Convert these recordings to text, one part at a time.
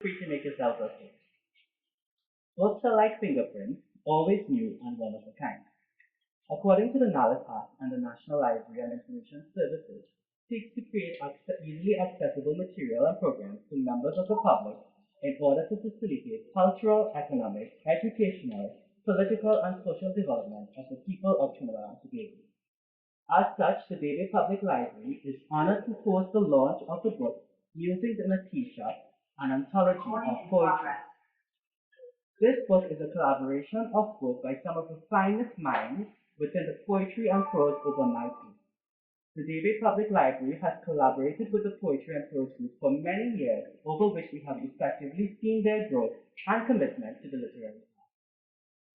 free to make yourselves at home. Books are like fingerprints, always new and one of a kind. According to the Knowledge Act and the National Library and Information Services, seeks to create easily accessible material and programs to members of the public in order to facilitate cultural, economic, educational, political, and social development of the people of Trinidad and Tobago. As such, the Bay Public Library is honored to host the launch of the book Musings in a Teashop, an anthology of poetry. This book is a collaboration of work by some of the finest minds within the poetry and prose overnight group. The Bay Public Library has collaborated with the Poetry and Prose Group for many years, over which we have effectively seen their growth and commitment to the literary art.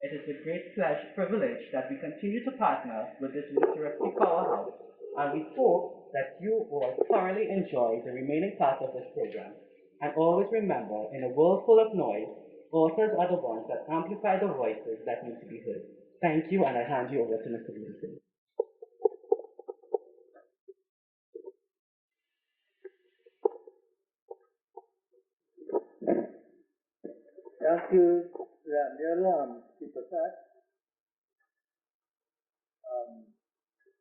It is with great privilege that we continue to partner with this literacy powerhouse, and we hope that you all thoroughly enjoy the remaining part of this program. And always remember, in a world full of noise, authors are the ones that amplify the voices that need to be heard. Thank you, and I hand you over to Mr. Wilson. Thank you, Daniel Prasad.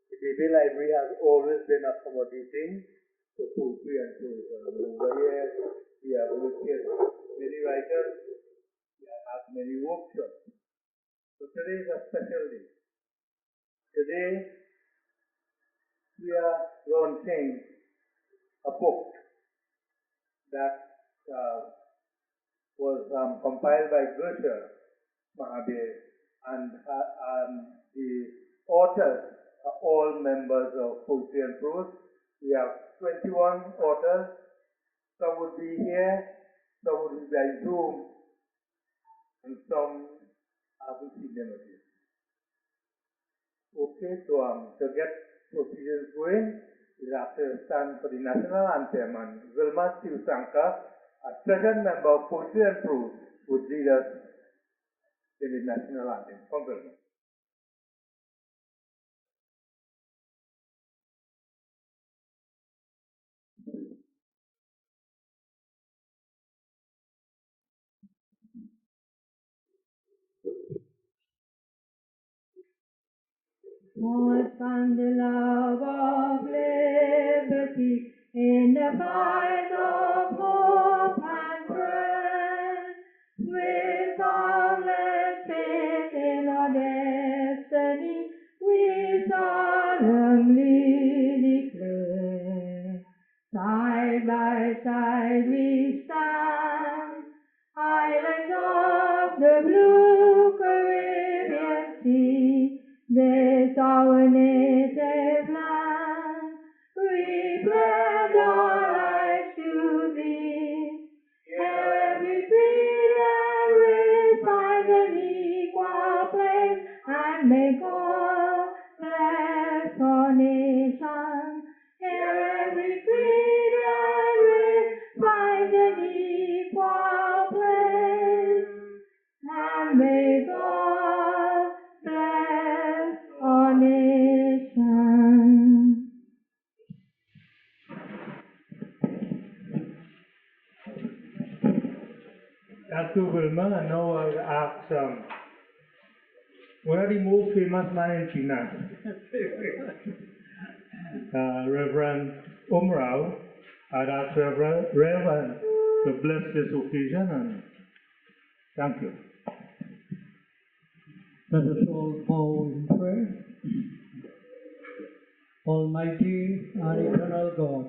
The Bay Library has always been accommodating to poetry and prose. Over here, we have worked with many writers, we have had many workshops. So today is a special day. Today, we are launching a book that was compiled by Gersha Mahabir, and the authors are all members of Poetry and Prose. We have 21 authors. Some would be here, some would be by Zoom, and some haven't seen them again. Okay, so to get proceedings going, we'll have to stand for the national anthem, and Vilma Sivasanka, a second member of Poetry and Prose, would lead us in the national anthem. From Vilma. Was found the love of liberty in the fight of hope and prayer, with boundless faith in our destiny, we solemnly declare. Side by side we stand, islands of the blue Caribbean Sea. This our native land, we pledge our lives to thee. Here every creed and race find an equal place, and may God bless our nation. Here every creed and race find an equal place, and may God bless our nation. Thank you, Vilma. And now I'll ask one of the most famous men in China, Reverend Umrao. I'd ask Reverend to bless this occasion, and thank you. Let us all bow in prayer. Almighty and eternal God,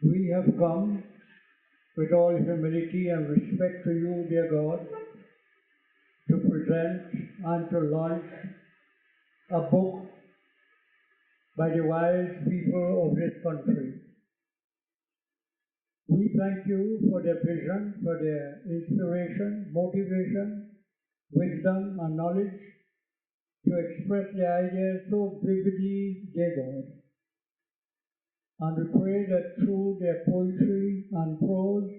we have come with all humility and respect to you, dear God, to present and to launch a book by the wise people of this country. We thank you for their vision, for their inspiration, motivation, wisdom, and knowledge to express their ideas so vividly, dear God. And we pray that through their poetry and prose,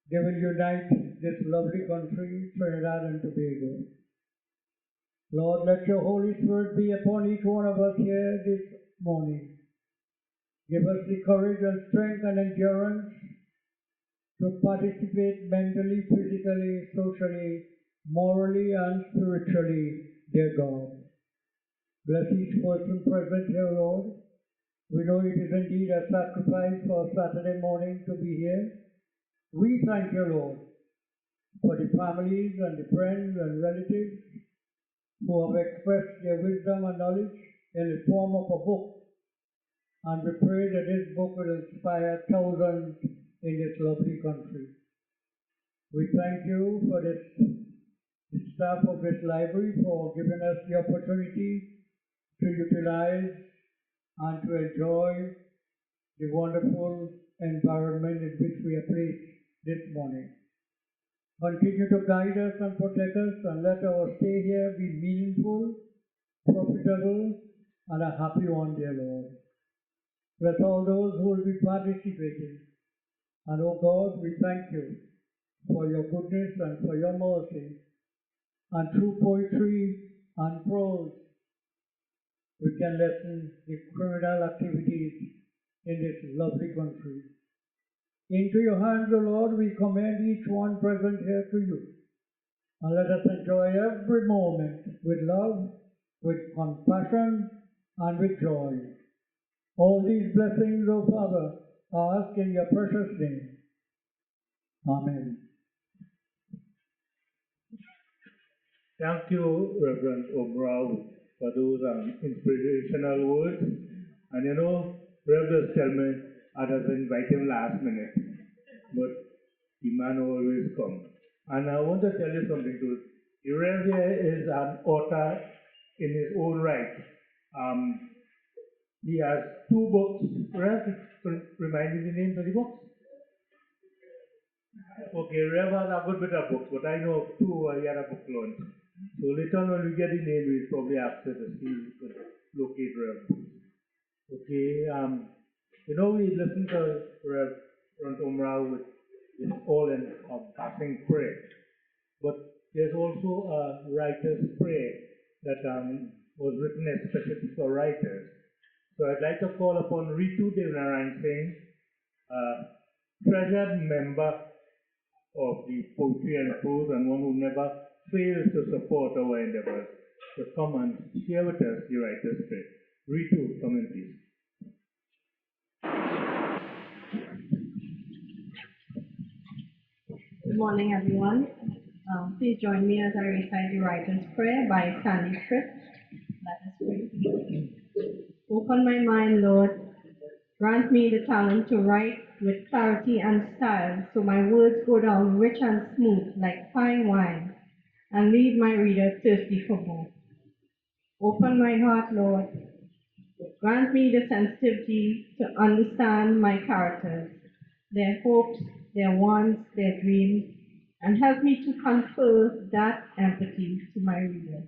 they will unite this lovely country, Trinidad and Tobago. Lord, let your Holy Spirit be upon each one of us here this morning. Give us the courage and strength and endurance to participate mentally, physically, socially, morally, and spiritually, dear God. Bless each person present here, Lord. We know it is indeed a sacrifice for Saturday morning to be here. We thank you, Lord, for the families and the friends and relatives who have expressed their wisdom and knowledge in the form of a book. And we pray that this book will inspire thousands in this lovely country. We thank you for the staff of this library for giving us the opportunity to utilize and to enjoy the wonderful environment in which we are placed this morning. Continue to guide us and protect us, and let our stay here be meaningful, profitable, and a happy one, dear Lord. Bless all those who will be participating. And oh God, we thank you for your goodness and for your mercy. And through poetry and prose, we can lessen the criminal activities in this lovely country. Into your hands, O Lord, we commend each one present here to you. And let us enjoy every moment with love, with compassion, and with joy. All these blessings, O Father, are asked in your precious name. Amen. Thank you, Reverend Obrau, for those inspirational words. And you know, Rev just tell me I just invite him last minute, but the man always comes. And I want to tell you something too. The Rev here is an author in his own right. He has 2 books. Rev, remind me the names of the books. Okay, Rev has a good bit of books, but I know of 2 he had a book launch. So later on when we get the name, we'll probably ask her to see if we could locate Rev. Okay, you know, we listened to Rev Umrao with all in passing prayer. But there's also a writer's prayer that was written especially for writers. So I'd like to call upon Ritu Devnarayan Singh, treasured member of the Poetry and Prose and one who never fails to support our endeavors, to come and share with us the writer's prayer. Ritu, come in please. Good morning, everyone. Please join me as I recite the Writer's Prayer by Sandy Fritz. Let us pray. Open my mind, Lord. Grant me the talent to write with clarity and style, so my words go down rich and smooth like fine wine, and leave my reader thirsty for more. Open my heart, Lord. Grant me the sensitivity to understand my characters, their hopes, their wants, their dreams, and help me to confer that empathy to my reader.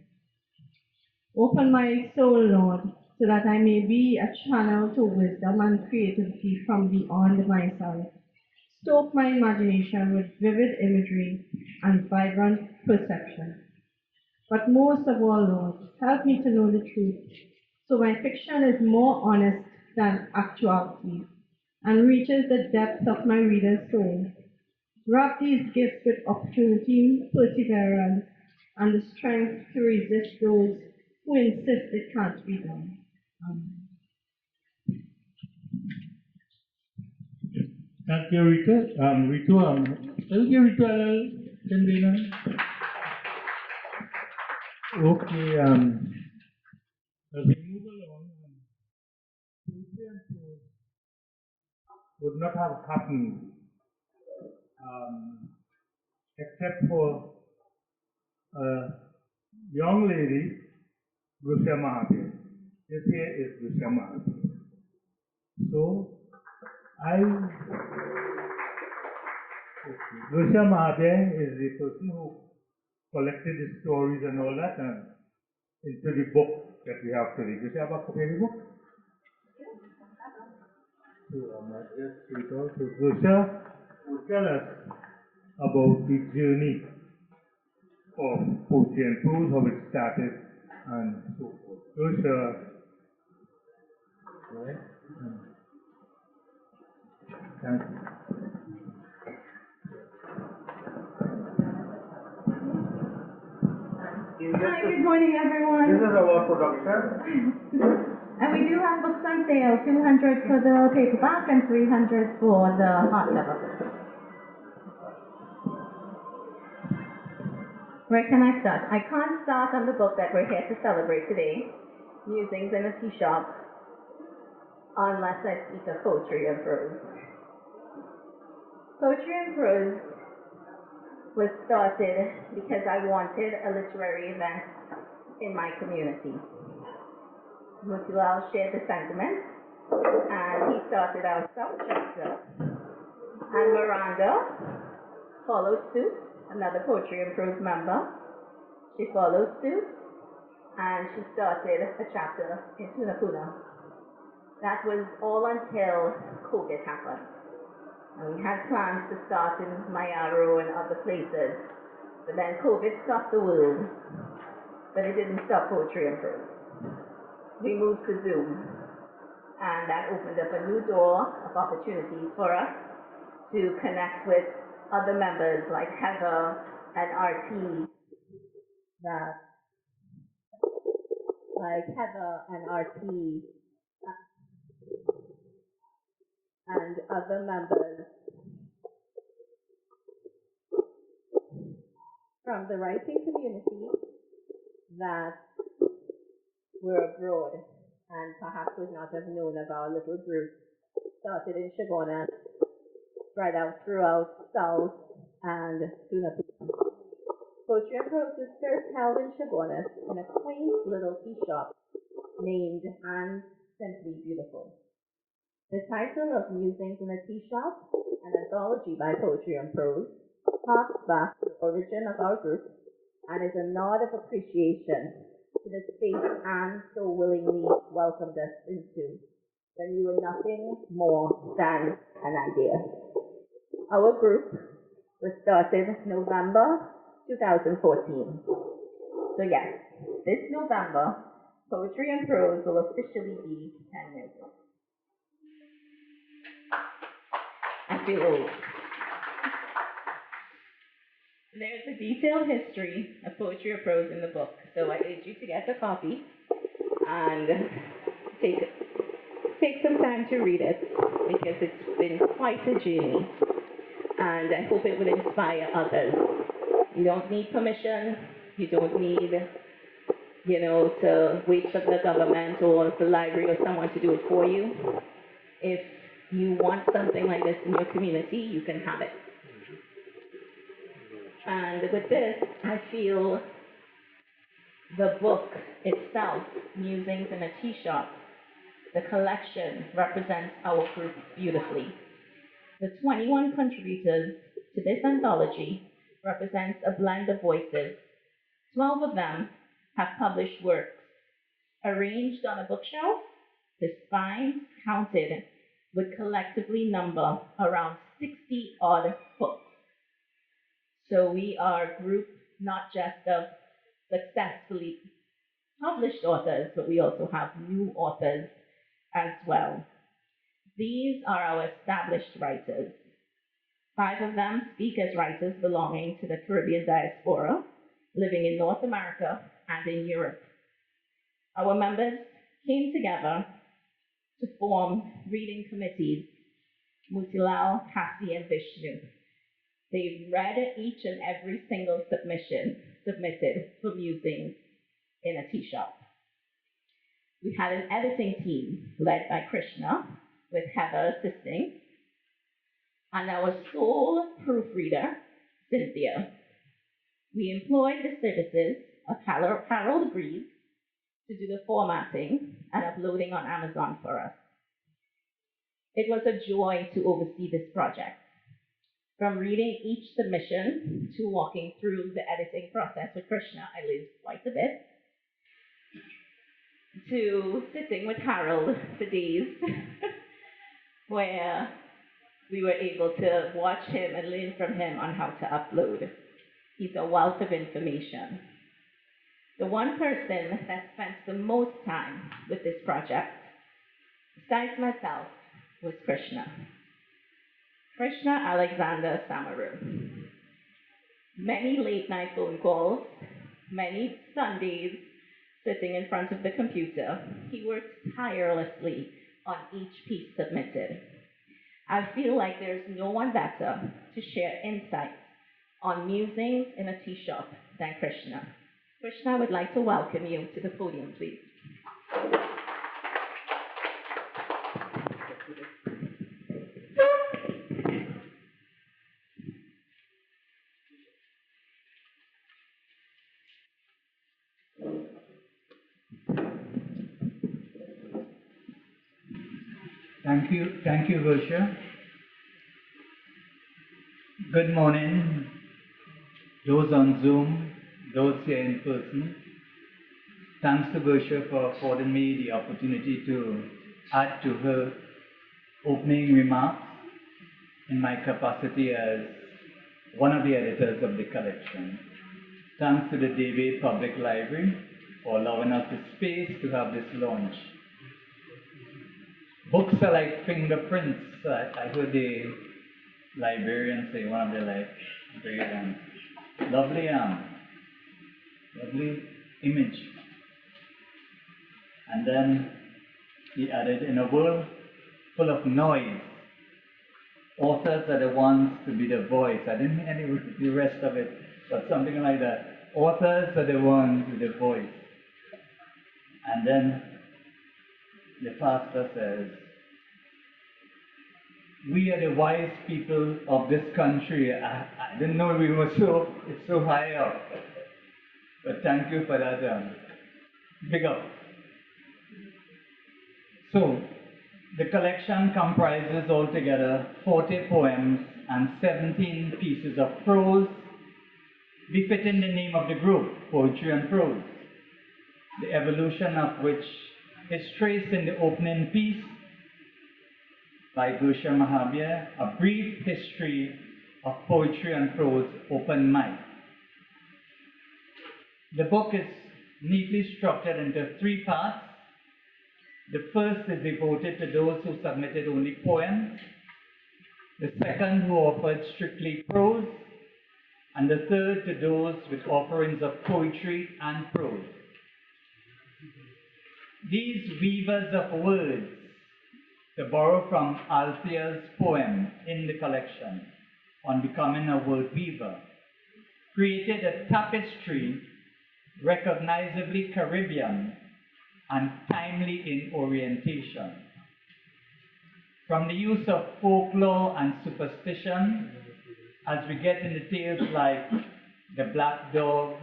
Open my soul, Lord, so that I may be a channel to wisdom and creativity from beyond myself. Stoke my imagination with vivid imagery and vibrant perception. But most of all, Lord, help me to know the truth, so my fiction is more honest than actuality and reaches the depths of my reader's soul. Wrap these gifts with opportunity, perseverance, and the strength to resist those who insist it can't be done. Amen. Thank you, Ritu. Will you Ritu a little Sindina? Okay, as we move along, poetry and prose would not have happened except for a young lady, Gusha Mahathir. This here is Gusha Mahathir. So, Gusha Mahathir is the person who collected the stories and all that into the book that we have today. Gusha, have a copy of the book? So, I might just read out. So, Gusha will tell us about the journey of poetry and prose, how it started, and so forth. Gusha, right? Thank you. Hi, good morning, everyone. This is our production. And we do have books on sale, 200 for the paperback and 300 for the hardcover. Where can I start? I can't start on the book that we're here to celebrate today, Musings in a Tea Shop, unless I speak of poetry and prose. Poetry and prose was started because I wanted a literary event in my community. Mutilal shared the sentiment, and he started our South chapter. And Miranda followed suit, another poetry and prose member. She followed suit, and she started a chapter in Tunapuna. That was all until COVID happened. And we had plans to start in Mayaro and other places, but then COVID stopped the world, but it didn't stop poetry and prose. We moved to Zoom, and that opened up a new door of opportunities for us to connect with other members like Heather and RT, and other members from the writing community that were abroad and perhaps would not have known of our little group. Started in Shibona, spread out throughout South and Tunapuna. Poetry and prose was first held in Shibona in a quaint little tea shop named And Simply Beautiful. The title of Musings in a Tea Shop, an anthology by poetry and prose, harks back to the origin of our group and is a nod of appreciation to the space Anne so willingly welcomed us into when we were nothing more than an idea. Our group was started November 2014. So yes, this November, Poetry and Prose will officially be 10 years old. I feel old. There's a detailed history of poetry or prose in the book, so I urge you to get a copy and take some time to read it because it's been quite a journey, and I hope it will inspire others. You don't need permission. You don't need, to wait for the government or the library or someone to do it for you. If you want something like this in your community, you can have it. And with this, I feel the book itself, Musings in a Tea Shop, the collection represents our group beautifully. The 21 contributors to this anthology represents a blend of voices. 12 of them have published works. Arranged on a bookshelf, the spines counted would collectively number around 60 odd books. So we are a group not just of successfully published authors, but we also have new authors as well. These are our established writers. 5 of them speak as writers belonging to the Caribbean diaspora, living in North America and in Europe. Our members came together to form reading committees, Mutilal, Cassie, and Vishnu. They read each and every single submission submitted for Musings in a Tea Shop. We had an editing team led by Krishna, with Heather assisting, and our sole proofreader, Cynthia. We employed the services of Harold Greaves to do the formatting and uploading on Amazon for us. It was a joy to oversee this project. From reading each submission to walking through the editing process with Krishna, I learned quite a bit, to sitting with Harold for days, where we were able to watch him and learn from him on how to upload. He's a wealth of information. The one person that spent the most time with this project, besides myself, was Krishna. Krishna Alexander Samaru. Many late night phone calls, many Sundays sitting in front of the computer, he works tirelessly on each piece submitted. I feel like there's no one better to share insights on musings in a tea shop than Krishna. Krishna, I would like to welcome you to the podium, please. Thank you, Gosha. Good morning, those on Zoom, those here in person. Thanks to Gosha for affording me the opportunity to add to her opening remarks in my capacity as one of the editors of the collection. Thanks to the David Public Library for allowing us the space to have this launch. Books are like fingerprints. I heard the librarian say, one of the librarians. Lovely image. And then he added, in a world full of noise, authors are the ones to be the voice. I didn't hear the rest of it, but something like that. Authors are the ones with the voice. And then the pastor says, we are the wise people of this country. I didn't know we were so high up. But thank you for that. Big up. So, the collection comprises altogether 40 poems and 17 pieces of prose, befitting the name of the group, Poetry and Prose, the evolution of which is traced in the opening piece by Gosha Mahavir, A Brief History of Poetry and Prose Open Mic. The book is neatly structured into 3 parts. The first is devoted to those who submitted only poems, the second who offered strictly prose, and the third to those with offerings of poetry and prose. These weavers of words, to borrow from Althea's poem in the collection on becoming a word weaver, created a tapestry recognizably Caribbean and timely in orientation. From the use of folklore and superstition, as we get into tales like the Black Dog,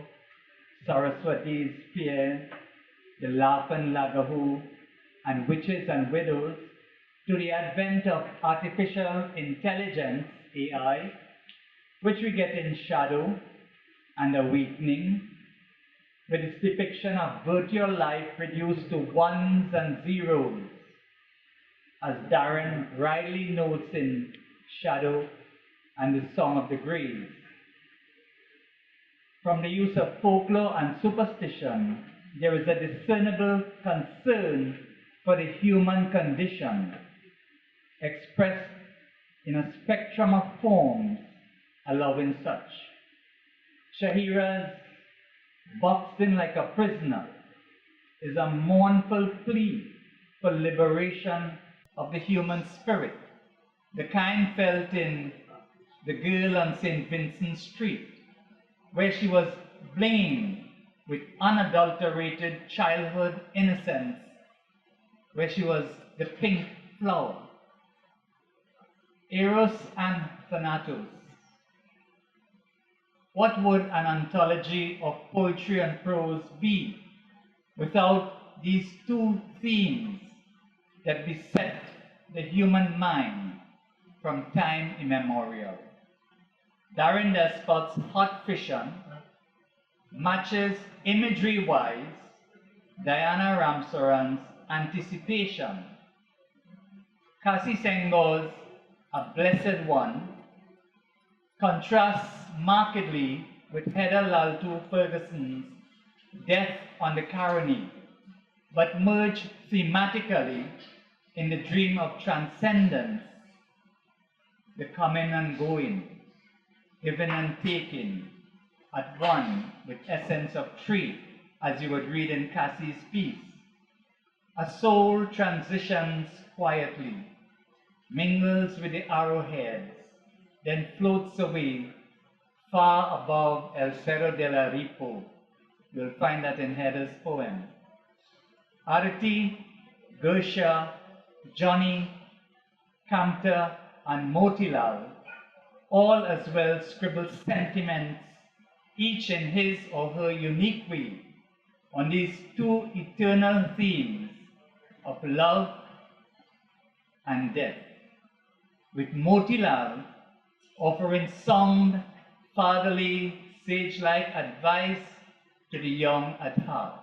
Saraswati's Spear, the Laughing Lagahu, and Witches and Widows, to the advent of artificial intelligence, AI, which we get in Shadow and Awakening, with its depiction of virtual life reduced to ones and zeros, as Darren rightly notes in Shadow and the Song of the Graves. From the use of folklore and superstition, there is a discernible concern for the human condition, expressed in a spectrum of forms, allowing such. Shahira's boxed in like a prisoner is a mournful plea for liberation of the human spirit, the kind felt in The Girl on St. Vincent Street, where she was blamed with unadulterated childhood innocence, where she was the pink flower. Eros and Thanatos. What would an anthology of poetry and prose be without these 2 themes that beset the human mind from time immemorial? Darren Despot's Hot Fission matches imagery-wise Diana Ramsaran's Anticipation. Kasi Senghor's A Blessed One contrasts markedly with Heather Lalto Ferguson's Death on the Carony, but merge thematically in the dream of transcendence, the coming and going, giving and taking, at one with essence of three, as you would read in Cassie's piece. A soul transitions quietly, mingles with the arrowheads, then floats away far above El Cerro de la Ripo. You'll find that in Heather's poem. Arati, Gersha, Johnny, Kamta, and Motilal all as well scribble sentiments, each in his or her unique way, on these two eternal themes of love and death, with Motilal offering sound, fatherly, sage-like advice to the young at heart.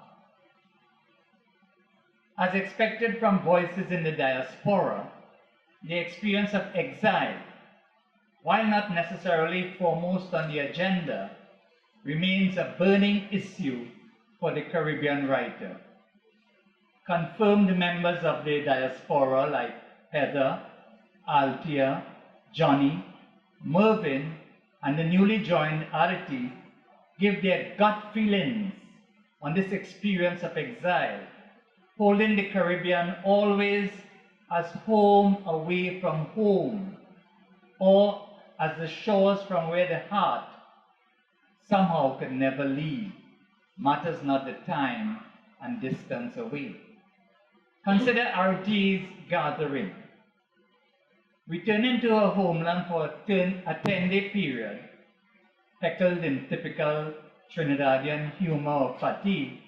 As expected from voices in the diaspora, the experience of exile, while not necessarily foremost on the agenda, remains a burning issue for the Caribbean writer. Confirmed members of the diaspora like Heather, Althea, Johnny, Mervyn, and the newly joined Arati give their gut feelings on this experience of exile, holding the Caribbean always as home away from home, or as the shores from where the heart somehow could never leave, matters not the time and distance away. Consider Arati's gathering. Returning to her homeland for a 10-day period, heckled in typical Trinidadian humor of fatigue,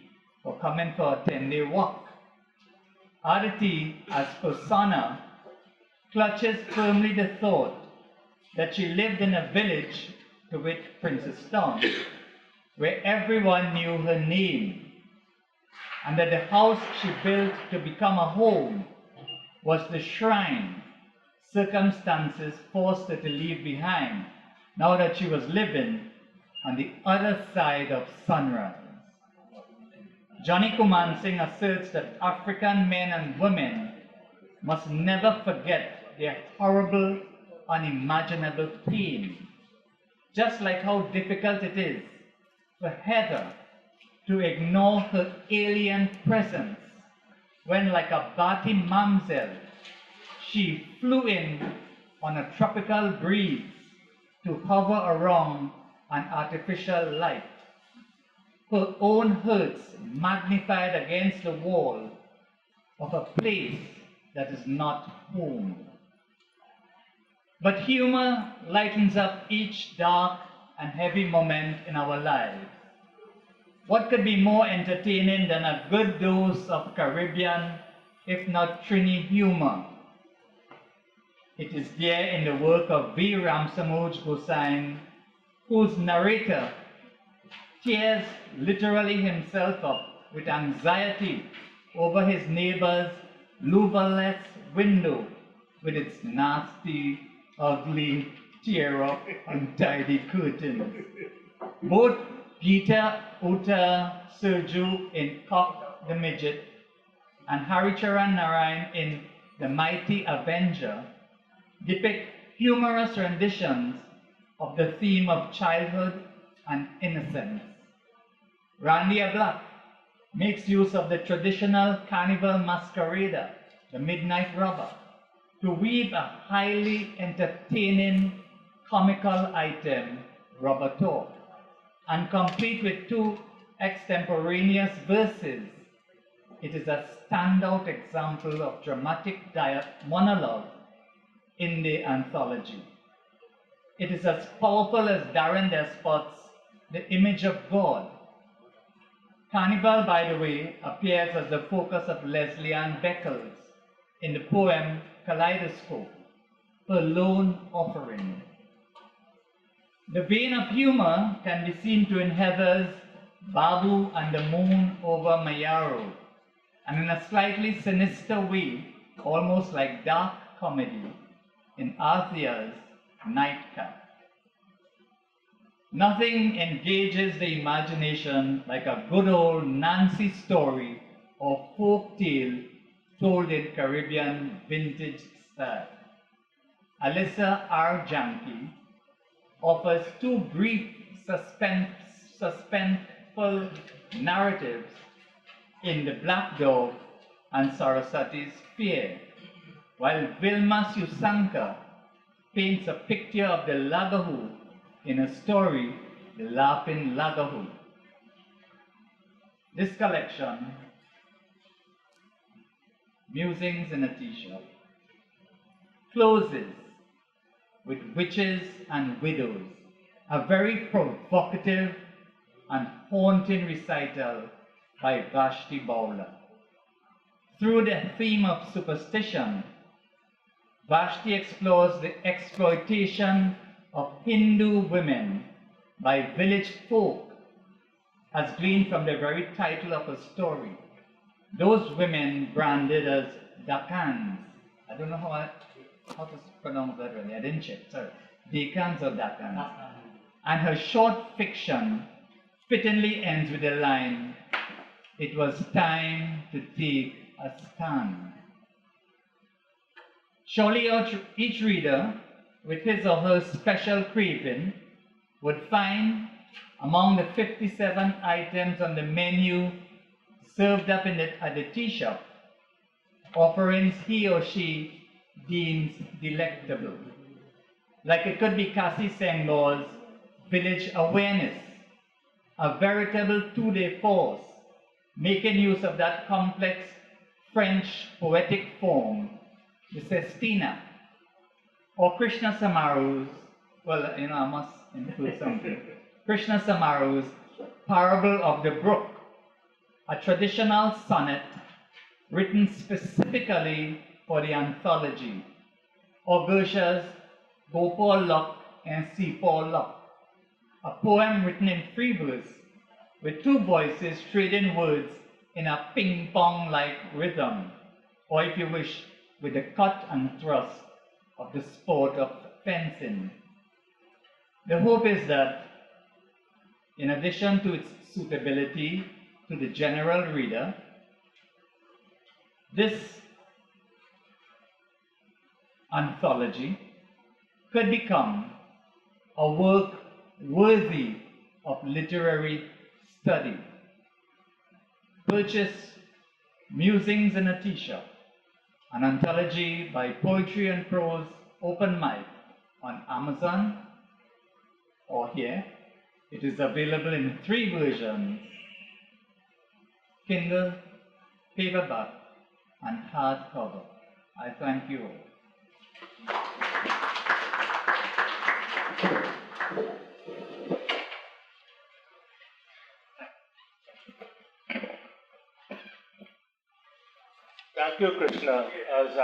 or coming for a 10-day walk. Arati, as persona, clutches firmly the thought that she lived in a village, to wit Princess Town, where everyone knew her name, and that the house she built to become a home was the shrine circumstances forced her to leave behind, now that she was living on the other side of sunrise. Johnny Kumansing asserts that African men and women must never forget their horrible, unimaginable pain, just like how difficult it is for Heather to ignore her alien presence when, like a Bati mamsel, she flew in on a tropical breeze to hover around an artificial light, her own hurts magnified against the wall of a place that is not home. But humor lightens up each dark and heavy moment in our lives. What could be more entertaining than a good dose of Caribbean, if not Trini humor? It is there in the work of V. Ramsamoj Hossain, whose narrator tears literally himself up with anxiety over his neighbor's louverless window with its nasty, ugly, tear-up, untidy curtains. Both Peter Uta Serju in Cock the Midget and Haricharan Narayan in The Mighty Avenger depict humorous renditions of the theme of childhood and innocence. Randia Black makes use of the traditional carnival masquerader, the midnight robber, to weave a highly entertaining comical item, Rubber Talk, and complete with two extemporaneous verses. It is a standout example of dramatic monologue in the anthology. It is as powerful as Darren Despot's The Image of God. Carnival, by the way, appears as the focus of Leslie Ann Beckles in the poem Kaleidoscope, her lone offering. The vein of humor can be seen too in Heather's Babu and the Moon over Mayaro, and in a slightly sinister way, almost like dark comedy, in Althea's Nightcap. Nothing engages the imagination like a good old Nancy story or folk tale told in Caribbean vintage style. Alyssa R. Janke offers two brief suspense suspenseful narratives in The Black Dog and Saraswati's Fear, while Vilma Susanka paints a picture of the Lagahu in a story, The Laughing Lagahu. This collection, Musings in a T-shirt, closes with Witches and Widows, a very provocative and haunting recital by Vashti Bowler. Through the theme of superstition, Vashti explores the exploitation of Hindu women by village folk, as gleaned from the very title of her story. Those women branded as Dakkans. I don't know how to pronounce that really. I didn't check, sorry. Dakkans or Dakkans. And her short fiction fittingly ends with the line, "It was time to take a stand." Surely each reader, with his or her special craving, would find among the 57 items on the menu served up at the tea shop offerings he or she deems delectable. Like it could be Cassie Senghor's Village Awareness, a veritable two-day force, making use of that complex French poetic form, the sestina, or Krishna Samaru's, well, I must include something, Krishna Samaru's Parable of the Brook, a traditional sonnet written specifically for the anthology, or Gersha's Gopal Luck and Sepal Luck, a poem written in free verse with two voices trading words in a ping-pong-like rhythm, or if you wish, with the cut and thrust of the sport of fencing. The hope is that, in addition to its suitability to the general reader, this anthology could become a work worthy of literary study. Purchase Musings in a T-shirt, an anthology by Poetry and Prose Open Mic on Amazon or here. It is available in 3 versions: Kindle, paperback, and hardcover. I thank you all. Thank you, Krishna. As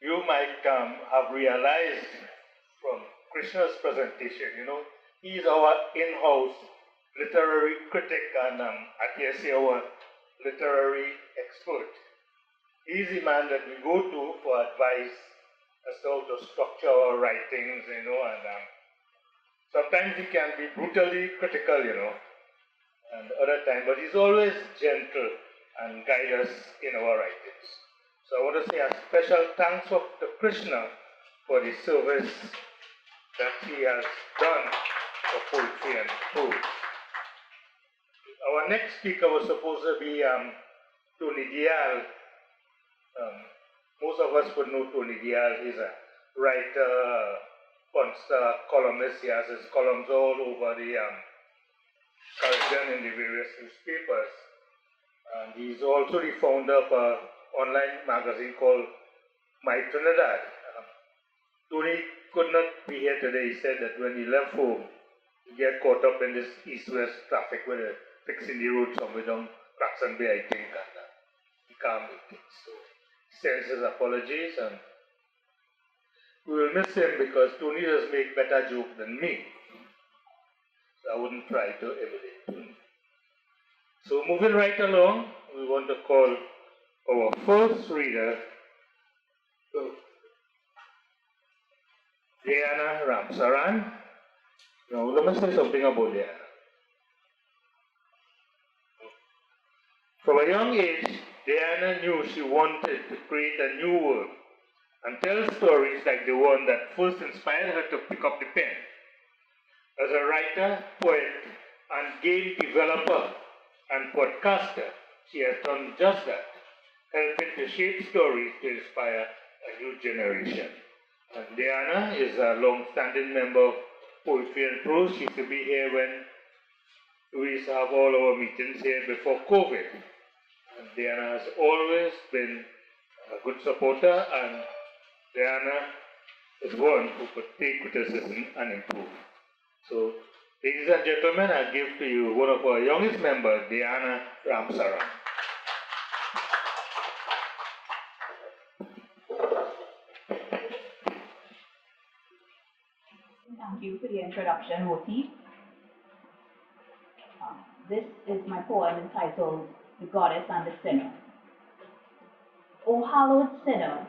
you might have realized from Krishna's presentation, he is our in-house literary critic and I dare say our literary expert. He is the man that we go to for advice as to how to structure our writings, and sometimes he can be brutally critical, and other times, but he's always gentle and guide us in our writings. So I want to say a special thanks to Krishna for the service that he has done for poetry and prose. Our next speaker was supposed to be Tony Dial. Most of us would know Tony Dial. He's a writer, punster, columnist. He has his columns all over the Caribbean in the various newspapers. And he's also the founder of an online magazine called My Trinidad. Tony could not be here today. He said that when he left home, he get caught up in this east-west traffic where they're fixing the road somewhere down Claxon Bay, I think, and he can't make it. So he sends his apologies, and we will miss him because Tony does make better jokes than me. So I wouldn't try to emulate Tony. So moving right along, we want to call our first reader, Diana Ramsaran. Now let me say something about Diana. From a young age, Diana knew she wanted to create a new world and tell stories like the one that first inspired her to pick up the pen. As a writer, poet, and game developer and podcaster, she has done just that, helping to shape stories to inspire a new generation. And Diana is a long-standing member of Poetry and Prose. She used to be here when we used to have all our meetings here before COVID. And Diana has always been a good supporter, and Diana is one who could take criticism and improve. So, ladies and gentlemen, I give to you one of our youngest members, Diana Ramsaram. Thank you for the introduction, Moti. This is my poem entitled The Goddess and the Sinner. O hallowed sinner,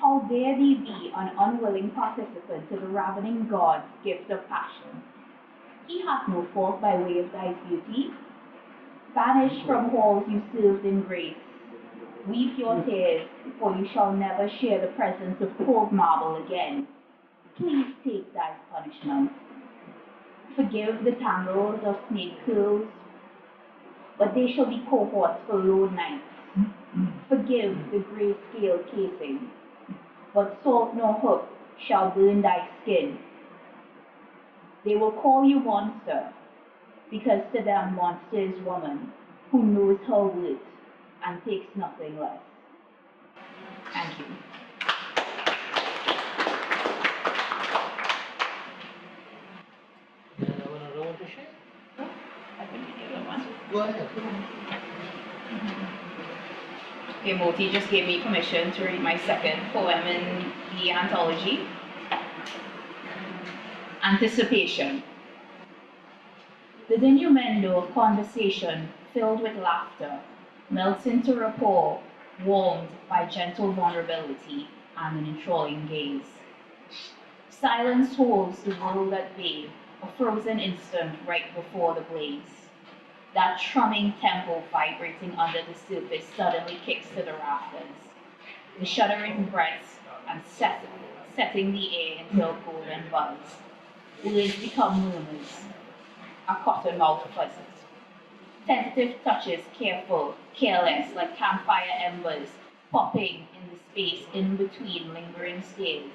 how dare thee be an unwilling participant to the ravening God's gift of passion? He hath no fault by way of thy beauty. Banished from halls you served in grace. Weep your tears, for you shall never share the presence of cold marble again. Please take thy punishment. Forgive the tangles of snake curls, but they shall be cohorts for lone nights. Forgive the grey scale casing, but salt nor hook shall burn thy skin. They will call you monster, because to them monster is woman who knows her worth and takes nothing less. Thank you. Another one to share? I think the other one. Go ahead. Okay, Moti just gave me permission to read my second poem in the anthology. Anticipation. The innuendo of conversation filled with laughter melts into rapport, warmed by gentle vulnerability and an enthralling gaze. Silence holds the world at bay, a frozen instant right before the blaze. That strumming tempo vibrating under the surface suddenly kicks to the rafters. The shuddering breaths and setting the air into a golden buzz. Words become murmurs, a cotton-mouthed fuzzes. Tentative touches, careful, careless, like campfire embers, popping in the space in between lingering stares.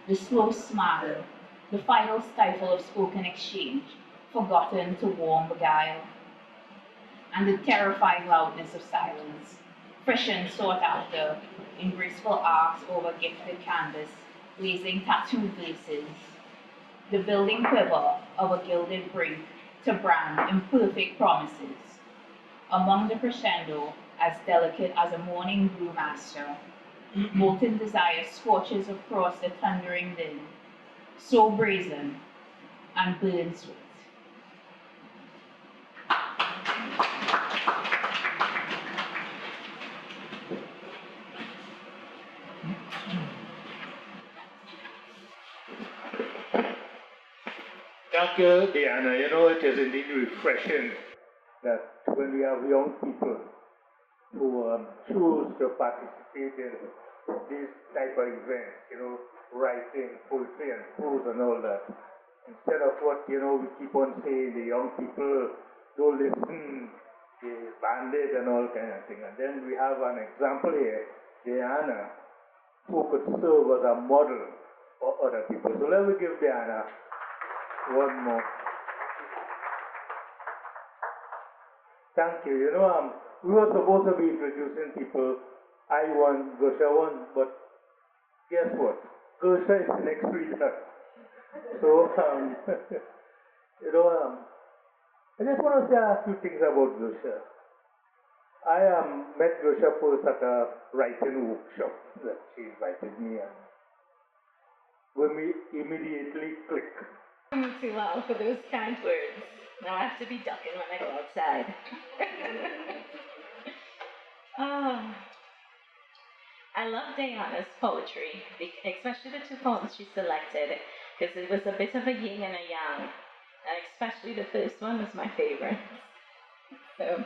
The slow smile, the final stifle of spoken exchange, forgotten to warm beguile. And the terrifying loudness of silence, freshened sought after, in graceful arcs over gifted canvas, blazing tattooed verses. The building quiver of a gilded brink to brand imperfect promises. Among the crescendo, as delicate as a morning brewmaster, molten desire scorches across the thundering din, so brazen and burns with. Thank you, Diana. You know, it is indeed refreshing that when we have young people who choose to participate in these type of events, you know, writing, poetry and prose and all that, instead of what, you know, we keep on saying, the young people don't listen, they bandit and all kind of thing. And then we have an example here, Diana, who could serve as a model for other people. So let me give Diana one more. Thank you. You know, we were supposed to be introducing people. I won, Gersha won, but guess what? Gersha is the next reader. So, you know, I just want to say a few things about Gersha. I met Gersha first at a writing workshop that she invited me, and when we immediately clicked. I'm too loud for those kind words. Now I have to be ducking when I go outside. Oh, I love Diana's poetry, especially the two poems she selected, because it was a bit of a yin and a yang, and especially the first one was my favorite. So,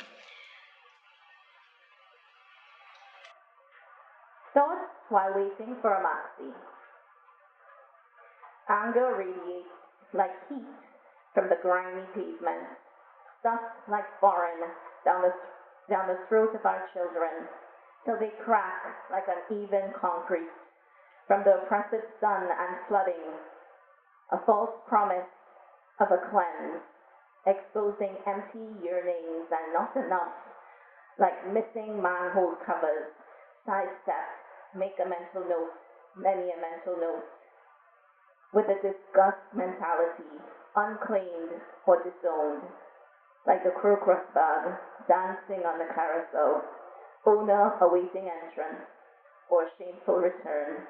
thoughts while waiting for a maxi. Anger radiates like heat from the grimy pavement, stuffed like foreign down the throat of our children, till they crack like uneven concrete from the oppressive sun and flooding, a false promise of a cleanse, exposing empty yearnings and not enough, like missing manhole covers, sidestep, make a mental note, many a mental note, with a disgust mentality, unclaimed or disowned, like the crocus bug dancing on the carousel, owner awaiting entrance or shameful return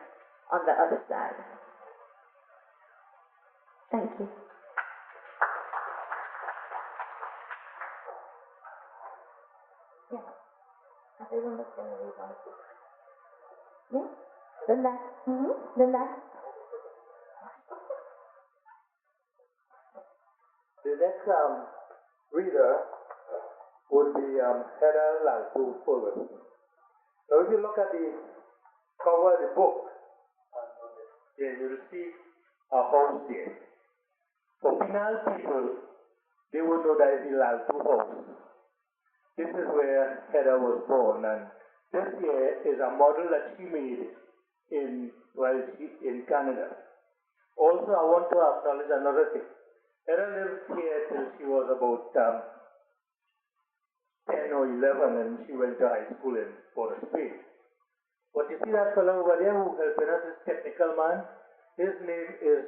on the other side. Thank you. Yeah. Everyone was going to read on. Yeah. The next. The next. The next reader would be Heather Laltu Fulton. Now, if you look at the cover of the book, there you will see a house there. For Pinal people, they would know that is the Laltu house. This is where Heather was born, and this here is a model that she made in Canada. Also, I want to acknowledge another thing. Heather lived here till she was about 10 or 11, and she went to high school in Port of Spain. But you see that fellow over there who helping us, this technical man? His name is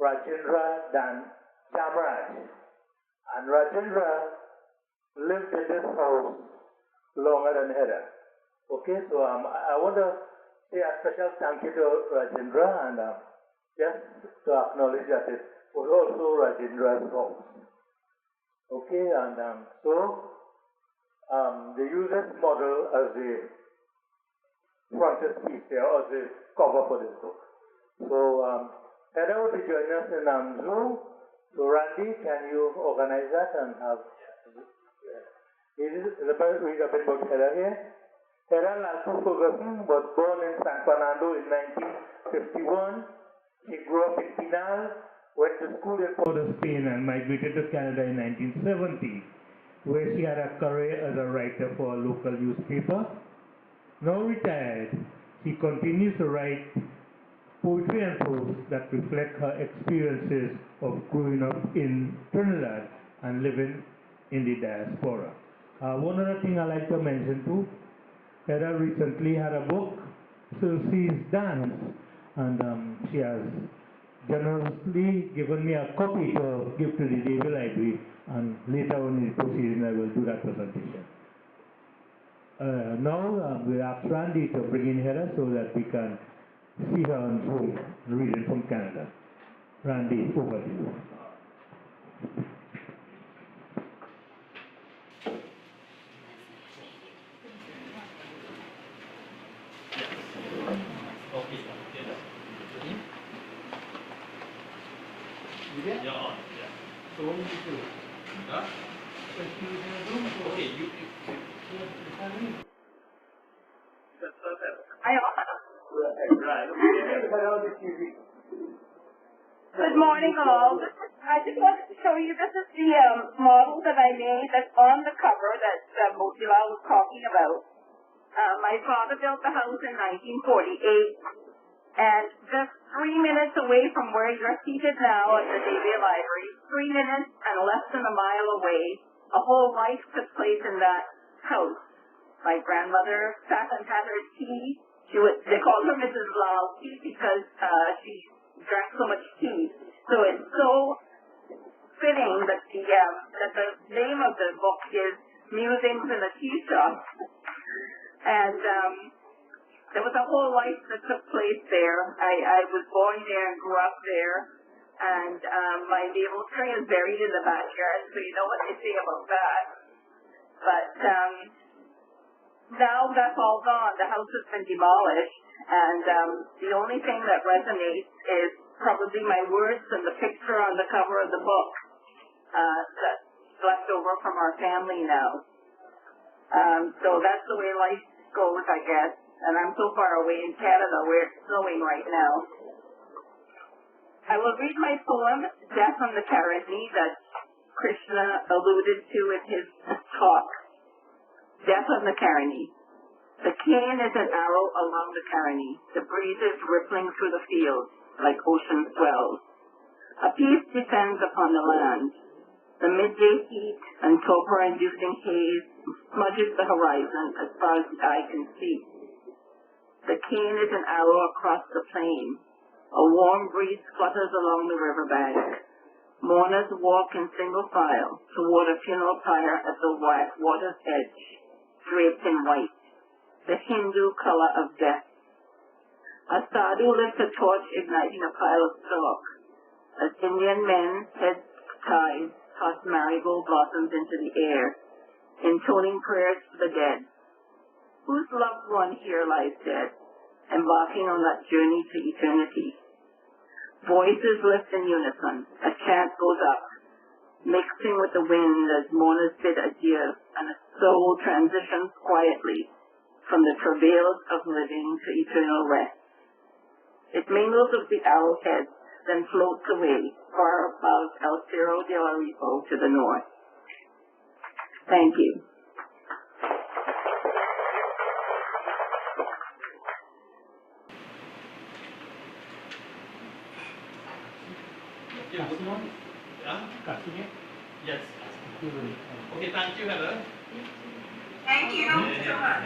Rajendra Dan Chamraj. And Rajendra lived in this house longer than Heather. Okay, so I want to say a special thank you to Rajendra, and just to acknowledge that it was also Rajendra's house. Okay, and they use this model as the frontispiece there, as the cover for this book. So Heather will be joining us in Zoom. So Randy, can you organize that and have read a bit about Heather here? Heather Laltu Ferguson was born in San Fernando in 1951. She grew up in Pinal, went to school in Port of Spain, and migrated to Canada in 1970, where she had a career as a writer for a local newspaper. Now retired, she continues to write poetry and prose that reflect her experiences of growing up in Trinidad and living in the diaspora. One other thing I like to mention too, Heather recently had a book, Silsey's Dance, and she has generously given me a copy to give to the David Library, and later on in the proceeding I will do that presentation. Now we ask Randy to bring in Heather so that we can see her on Zoom, reading from Canada. Randy, over to you. You're on, yeah. So what do you do? Huh? Okay, you. That's perfect. Right. Good morning, all. I just wanted to show you, this is the model that I made that's on the cover that Motilal was talking about. My father built the house in 1948. And just 3 minutes away from where you're seated now at the David Library, 3 minutes and less than a mile away, a whole life took place in that house. My grandmother sat and had her tea. They called her Mrs. Laltu because she drank so much tea. So it's so fitting that the name of the book is Musings in a Tea Shop. And there was a whole life that took place there. I was born there and grew up there. And my navel string is buried in the backyard, so you know what they say about that. But now that's all gone. The house has been demolished. And the only thing that resonates is probably my words and the picture on the cover of the book that's left over from our family now. So that's the way life goes, I guess. And I'm so far away in Canada where it's snowing right now. I will will read my poem, Death on the Karani, that Krishna alluded to in his talk. Death on the Karani. The cane is an arrow along the Karani, the breezes rippling through the fields like ocean swells. A peace descends upon the land. The midday heat and torpor-inducing haze smudges the horizon as far as the eye can see. The cane is an arrow across the plain. A warm breeze flutters along the riverbank. Mourners walk in single file toward a funeral pyre at the water's edge, draped in white, the Hindu color of death. A sadhu lifts a torch igniting a pile of stalk, as Indian men, heads tied, toss marigold blossoms into the air, intoning prayers for the dead. Whose loved one here lies dead, embarking on that journey to eternity? Voices lift in unison, a chant goes up, mixing with the wind as mourners bid adieu, and a soul transitions quietly from the travails of living to eternal rest. It mingles with the arrowheads, then floats away far above El Cerro de la Ripo to the north. Thank you. Yes. Okay, thank you, Heather. Thank you so much.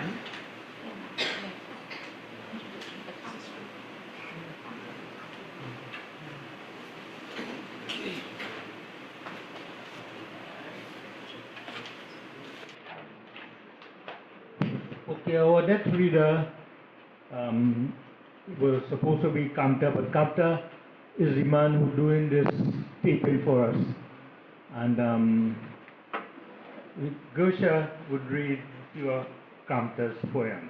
Okay, our next reader was supposed to be Kamta, but Kamta is the man who's doing this taping for us. And Gersha would read your Kamta's poem.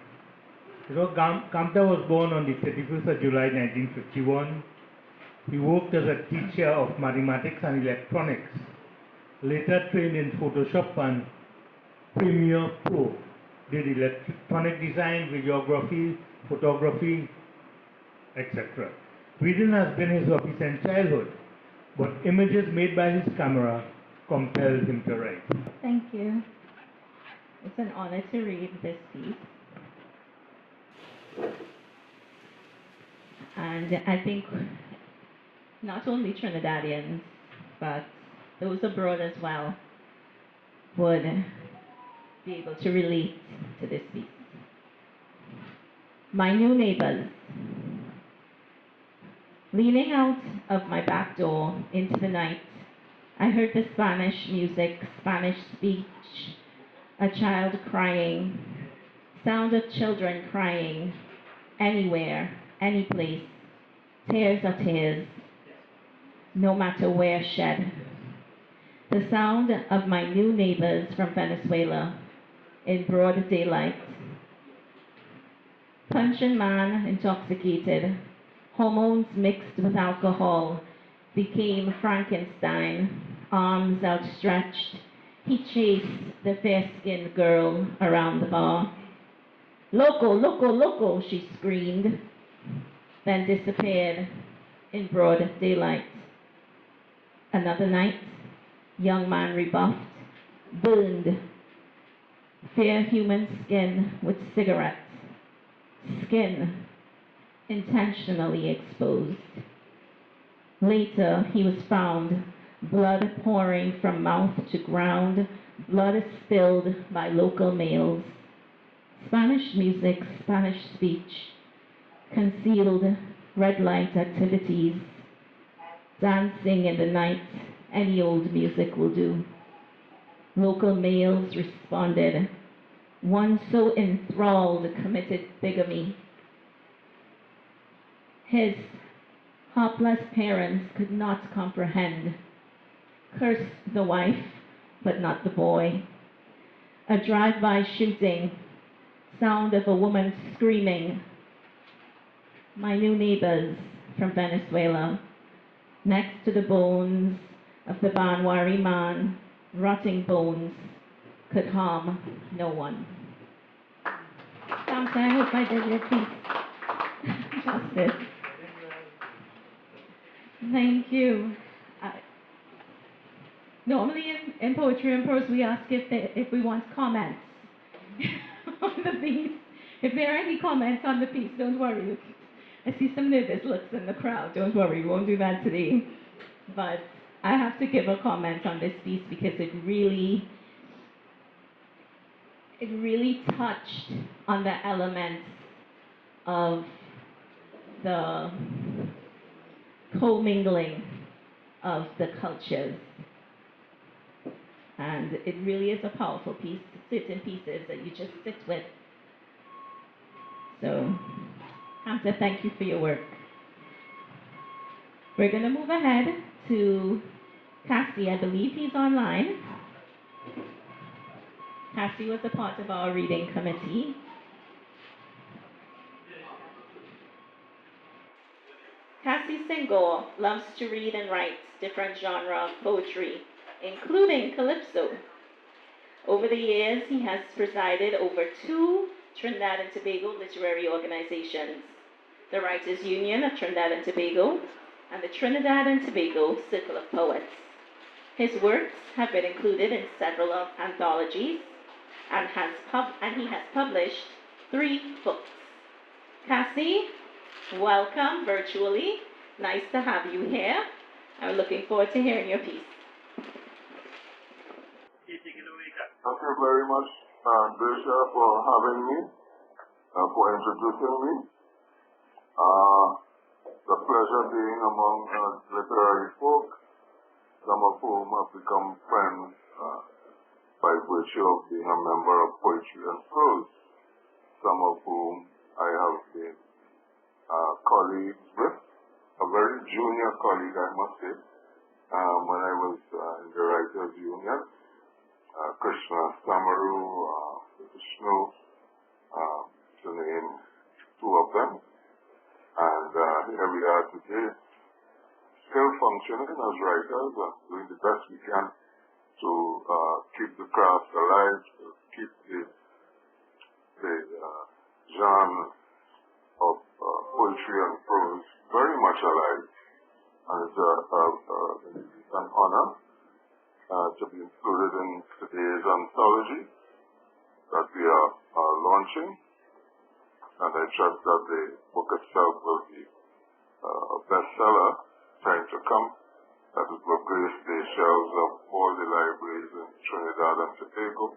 You know, Kamta was born on the 31st of July 1951. He worked as a teacher of mathematics and electronics, later trained in Photoshop and Premiere Pro, did electronic design, videography, photography, etc. Reading has been his hobby since childhood, but images made by his camera compelled him to write. Thank you. It's an honor to read this piece. And I think not only Trinidadians, but those abroad as well would be able to relate to this piece. My new neighbors. Leaning out of my back door into the night, I heard the Spanish music, Spanish speech, a child crying, sound of children crying, anywhere, any place. Tears are tears, no matter where shed. The sound of my new neighbors from Venezuela in broad daylight. Punching man intoxicated, hormones mixed with alcohol, became Frankenstein, arms outstretched. He chased the fair-skinned girl around the bar. Loco, loco, loco, she screamed, then disappeared in broad daylight. Another night, young man rebuffed, burned, fair human skin with cigarettes, skin intentionally exposed. Later, he was found, blood pouring from mouth to ground, blood spilled by local males. Spanish music, Spanish speech, concealed red light activities, dancing in the night, any old music will do. Local males responded. One so enthralled committed bigamy. His hapless parents could not comprehend. Cursed the wife, but not the boy. A drive-by shooting, sound of a woman screaming. My new neighbors from Venezuela, next to the bones of the Banwari man, rotting bones, could harm no one. Kamta, I hope I did your piece justice. Thank you. Uh, Normally in poetry and prose, we ask if we want comments on the piece. If there are any comments on the piece, don't worry. I see some nervous looks in the crowd. Don't worry, we won't do that today. But I have to give a comment on this piece because it really touched on the elements of the commingling of the cultures. And it really is a powerful piece. Certain pieces that you just sit with. So, Hamza, thank you for your work. We're going to move ahead to Cassie. I believe he's online. Cassie was a part of our reading committee. Cassie Senghor loves to read and write different genres of poetry, including calypso. Over the years, he has presided over 2 Trinidad and Tobago literary organizations, the Writers Union of Trinidad and Tobago and the Trinidad and Tobago Circle of Poets. His works have been included in several anthologies and he has published 3 books. Cassie, welcome virtually. Nice to have you here. I'm looking forward to hearing your piece. Thank you very much, Bishop, for having me, for introducing me. The pleasure being among literary folk, some of whom have become friends by virtue of being a member of Poetry and Prose, some of whom I have been colleagues with, a very junior colleague, I must say, when I was in the Writers Union. Krishna Samaru, Vishnu, to name 2 of them. And here we are today, still functioning as writers and doing the best we can to keep the craft alive, to keep the genre of poetry and prose very much alive. And it's an honor to be included in today's anthology that we are launching, and I trust that the book itself will be a bestseller, time to come, that it will grace the shelves of all the libraries in Trinidad and Tobago,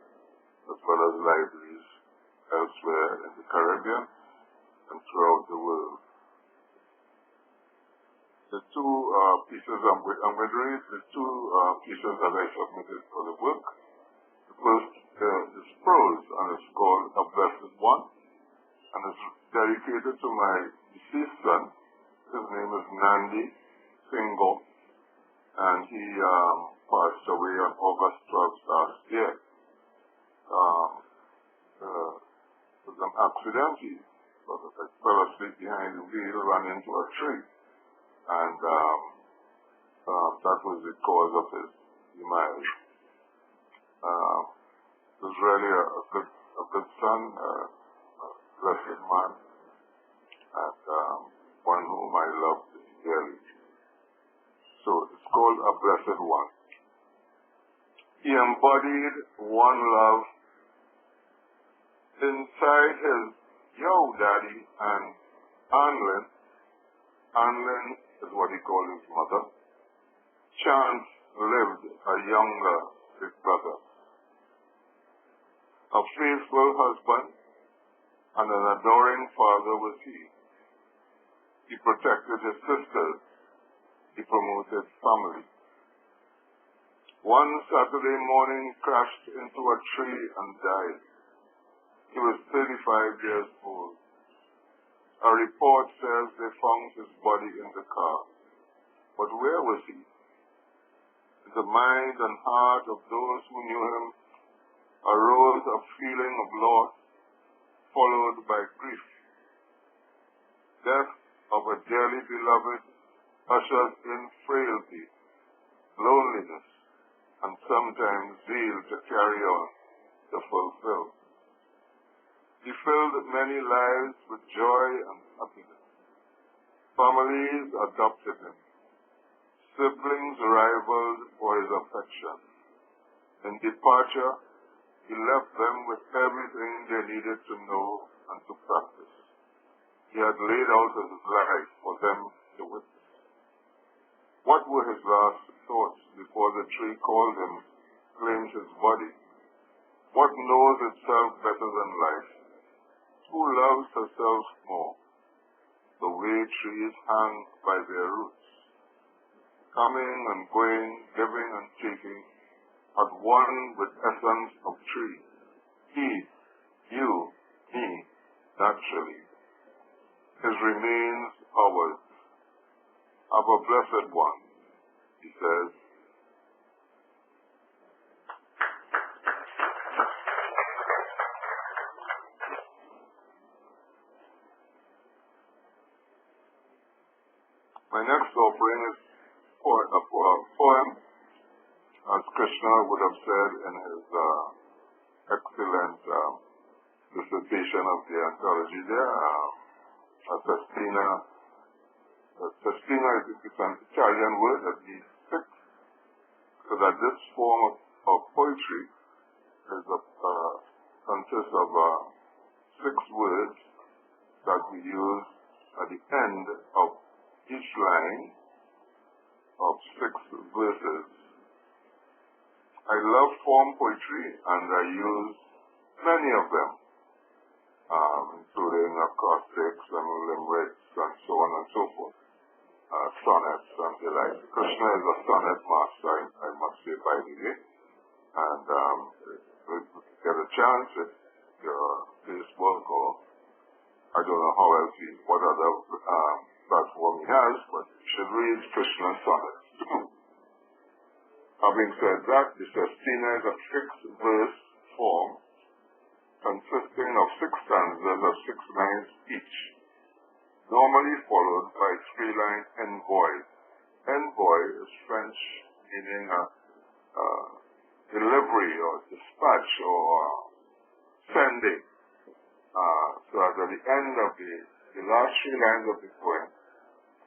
as well as libraries elsewhere in the Caribbean and throughout the world. The 2 pieces I'm going to read, the 2 pieces that I submitted for the book. The first is prose, and it's called A Blessed One, and it's dedicated to my deceased son. His name is Nandi Senghor, and he passed away on August 12th last year. It was an accident. He fell asleep behind the wheel, ran into a tree. And that was the cause of his demise. He was really a good son, a blessed man, and one whom I loved dearly. So it's called A Blessed One. He embodied one love inside his yo daddy and Anlin. Anlin is what he called his mother. Chance lived a younger big brother. A faithful husband and an adoring father was he. He protected his sisters. He promoted family. One Saturday morning, crashed into a tree and died. He was 35 years old. A report says they found his body in the car. But where was he? In the mind and heart of those who knew him arose a feeling of loss, followed by grief. Death of a dearly beloved ushers in frailty, loneliness, and sometimes zeal to carry on, to fulfill. He filled many lives with joy and happiness. Families adopted him. Siblings rivaled for his affection. In departure, he left them with everything they needed to know and to practice. He had laid out his life for them to witness. What were his last thoughts before the tree called him, claimed his body? What knows itself better than life? Who loves herself more? The way trees hang by their roots, coming and going, giving and taking, at one with essence of tree. He, you, me, naturally. His remains ours. Of a blessed one, he says. My next offering is for a poem, as Krishna would have said in his excellent dissertation of the anthology there, a sestina. Sestina is an Italian word that means six, so that this form of poetry consists of 6 words that we use at the end of each line of 6 verses. I love form poetry and I use many of them, including acrostics and limericks and so on and so forth. Sonnets and the like. Krishna is a sonnet master, I must say, by the way. And if you get a chance at your Facebook or I don't know how else what other platform he has, but you should read Krishna's sonnets. Having said that, the sestina is a 6-verse form consisting of 6 stanzas of 6 lines each, normally followed by 3-line envoy. Envoy is French, meaning a delivery or dispatch or sending. So at the end of the last 3 lines of the poem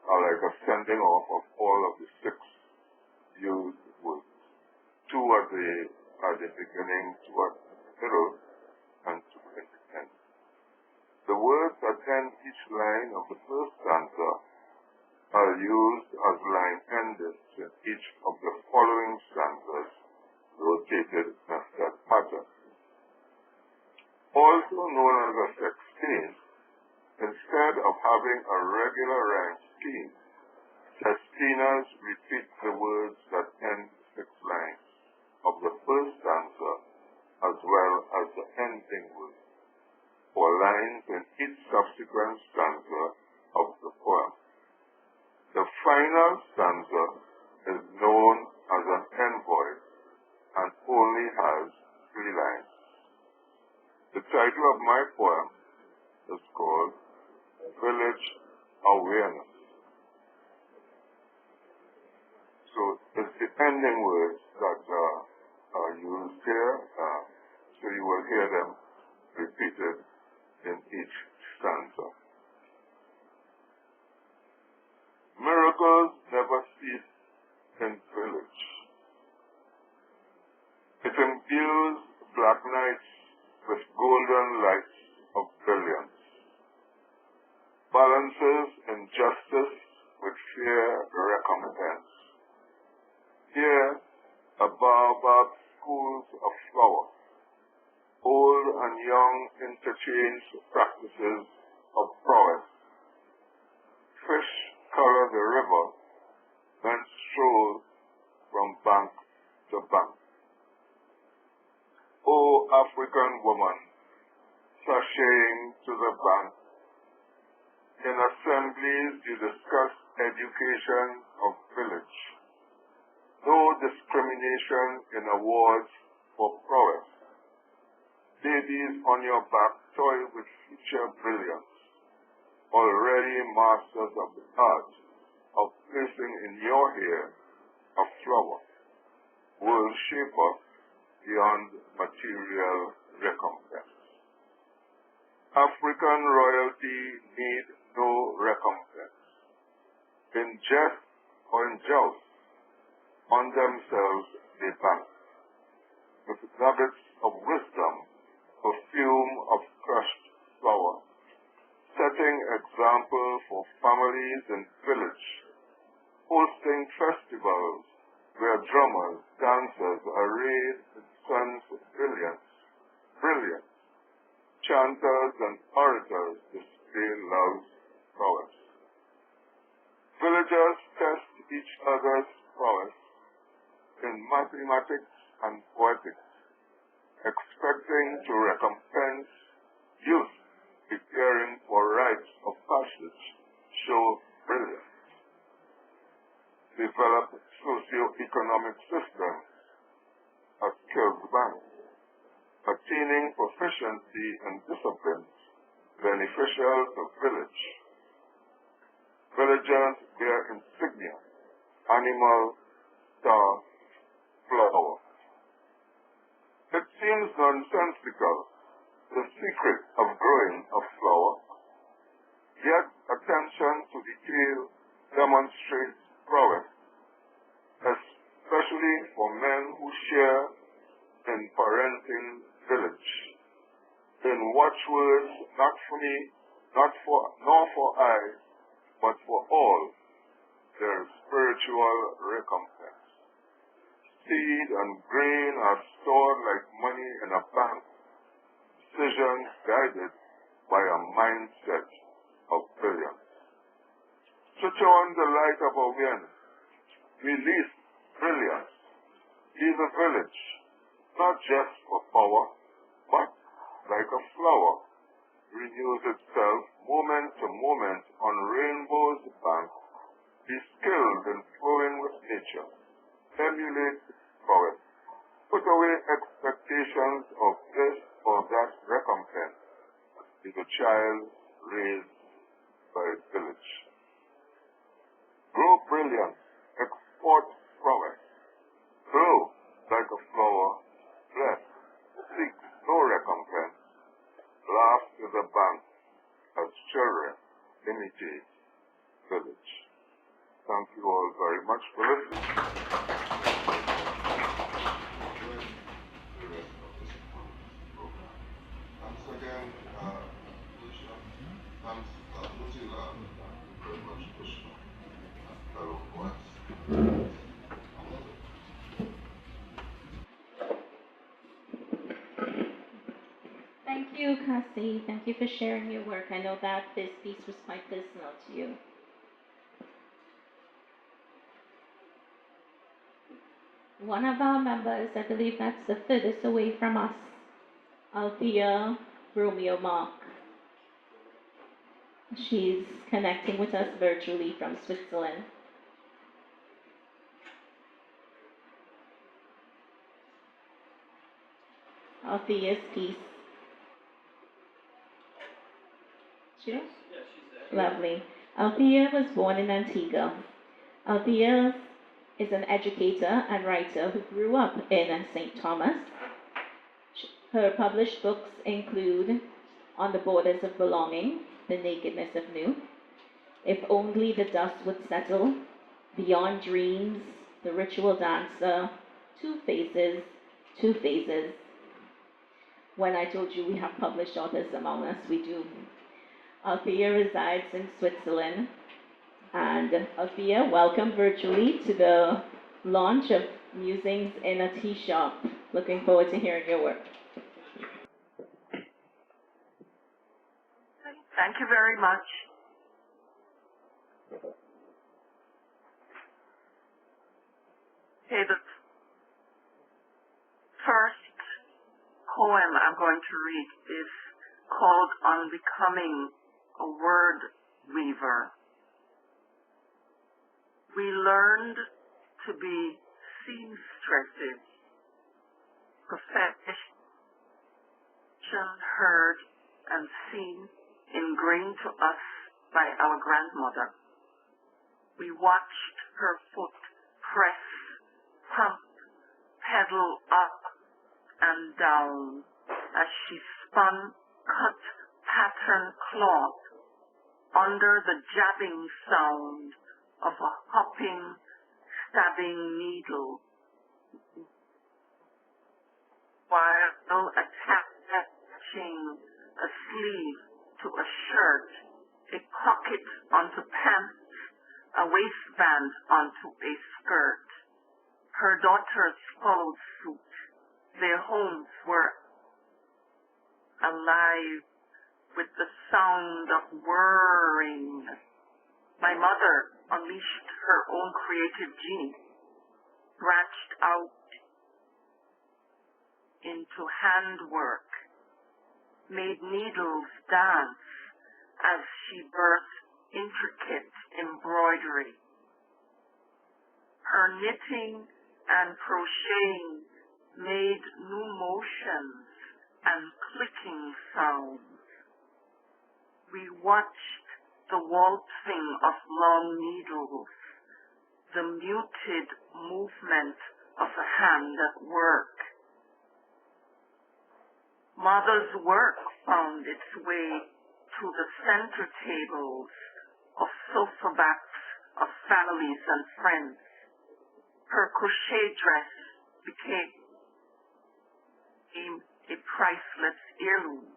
are like a sending off of all of the 6 used words. 2 at the beginning, 2 at the middle, and 2 at the end. The words that end each line of the first stanza are used as line endings in each of the following stanzas, rotated in a set pattern. Also known as a sextine, instead of having a regular rhyme scheme, sestinas repeat the words that end 6 lines of the first stanza as well as the ending words, or lines in each subsequent stanza of the poem. The final stanza is known as an envoy and only has 3 lines. The title of my poem is called Village Awareness. So it's the ending words that are used here, so you will hear them repeated in each stanza. Miracles never cease in village. It imbues black nights with golden lights of brilliance, balances injustice with fair recompense. Here, a baobab schools of flower, old and young interchange practices of prowess. Fish color the river, men stroll from bank to bank. O African woman, sashaying to the bank, in assemblies you discuss education of village. No discrimination in awards for prowess. Ladies on your back toy with future brilliance, already masters of the art of placing in your hair a flower, world shaper beyond material recompense. African royalty need no recompense. In jest or in joust, on themselves they bank, with nuggets of wisdom, perfume of crushed flower, setting example for families in village, hosting festivals where drummers, dancers arrayed in sun's brilliance, chanters and orators display love's prowess. Villagers test each other's prowess in mathematics and poetics, expecting to recompense youth preparing for rites of passage, show brilliance. Develop socio-economic systems as skills banks, attaining proficiency in disciplines beneficial to village. Villagers bear insignia, animal, star, flower. It seems nonsensical, the secret of growing a flower, yet attention to detail demonstrates prowess, especially for men who share in parenting village. In watchwords, not for me, nor for I, but for all, there is spiritual recompense. Seed and grain are stored like money in a bank, decisions guided by a mindset of brilliance. Switch on the light of awareness. Release brilliance. Leave a village, not just for power, but like a flower, renews itself moment to moment on rainbow's bank. Be skilled in flowing with nature. Emulate poet. Put away expectations of this or that recompense. Is a child raised by a village. Grow brilliance. Export prowess. Grow like a flower. Bless. Seek no recompense. Laugh to the bank as children imitate village. Thank you all very much for listening. Thanks again, Bishop. Thanks, Mozilla, very much, Bishop, fellow poets. Thank you, Cassie. Thank you for sharing your work. I know that this piece was quite personal to you. One of our members, I believe that's the furthest away from us, Althea Romeo Mark. She's connecting with us virtually from Switzerland. Althea's piece. She knows? Yeah, she's there. Lovely. Althea was born in Antigua. Althea is an educator and writer who grew up in St. Thomas. Her published books include On the Borders of Belonging, The Nakedness of New, If Only the Dust Would Settle, Beyond Dreams, The Ritual Dancer, Two Phases. When I told you we have published authors among us, we do. Althea resides in Switzerland. And Althea, welcome virtually to the launch of Musings in a Tea Shop. Looking forward to hearing your work. Thank you very much. Okay, the first poem I'm going to read is called On Becoming a Word Weaver. We learned to be seamstresses, profession heard and seen, ingrained to us by our grandmother. We watched her foot press, pump, pedal up and down as she spun cut pattern cloth under the jabbing sound of a hopping stabbing needle, while attaching a sleeve to a shirt, a pocket onto pants, a waistband onto a skirt. Her daughters followed suit. Their homes were alive with the sound of whirring. My mother unleashed her own creative gene, branched out into handwork, made needles dance as she birthed intricate embroidery. Her knitting and crocheting made new motions and clicking sounds. We watched the waltzing of long needles, the muted movement of a hand at work. Mother's work found its way to the center tables of sofa backs of families and friends. Her crochet dress became a priceless heirloom,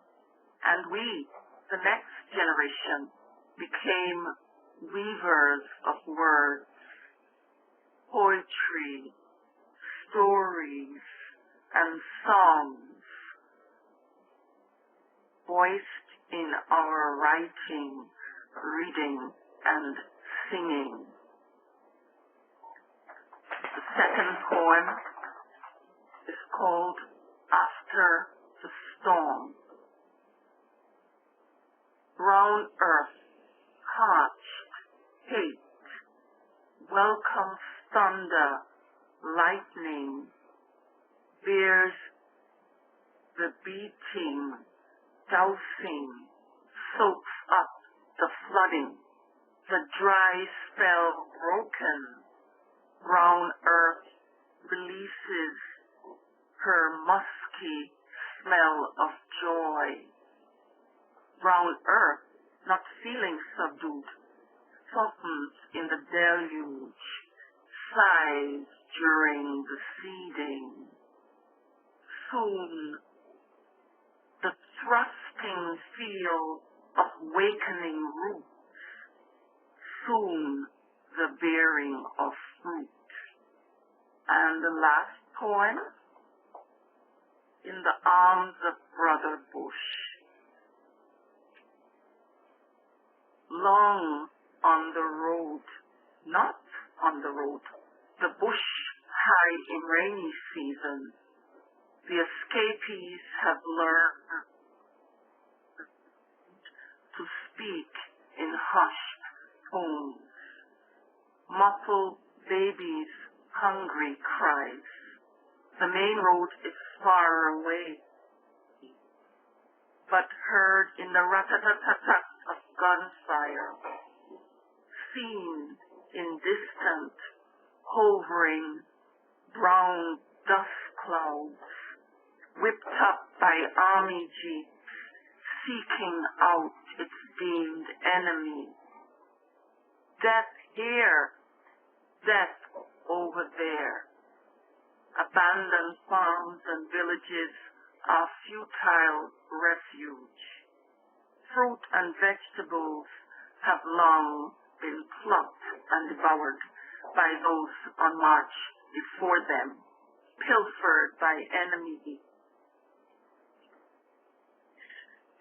and we, the next generation, became weavers of words, poetry, stories, and songs, voiced in our writing, reading, and singing. The second poem is called After the Storm. Brown earth, parched, hate, welcomes thunder, lightning, bears the beating, dousing, soaks up the flooding, the dry spell broken. Brown earth releases her musky smell of joy. Brown earth, not feeling subdued, softens in the deluge, sighs during the seeding. Soon, the thrusting feel of wakening roots. Soon, the bearing of fruit. And the last poem, In the Arms of Brother Bush. Long on the road, not on the road, the bush high in rainy season, the escapees have learned to speak in hushed tones, muffled babies' hungry cries. The main road is far away, but heard in the rat-a-tat-tat of gunfire, seen in distant, hovering, brown dust clouds, whipped up by army jeeps, seeking out its deemed enemy. Death here, death over there. Abandoned farms and villages are futile refuge. Fruit and vegetables have long been plucked and devoured by those on march before them, pilfered by enemy,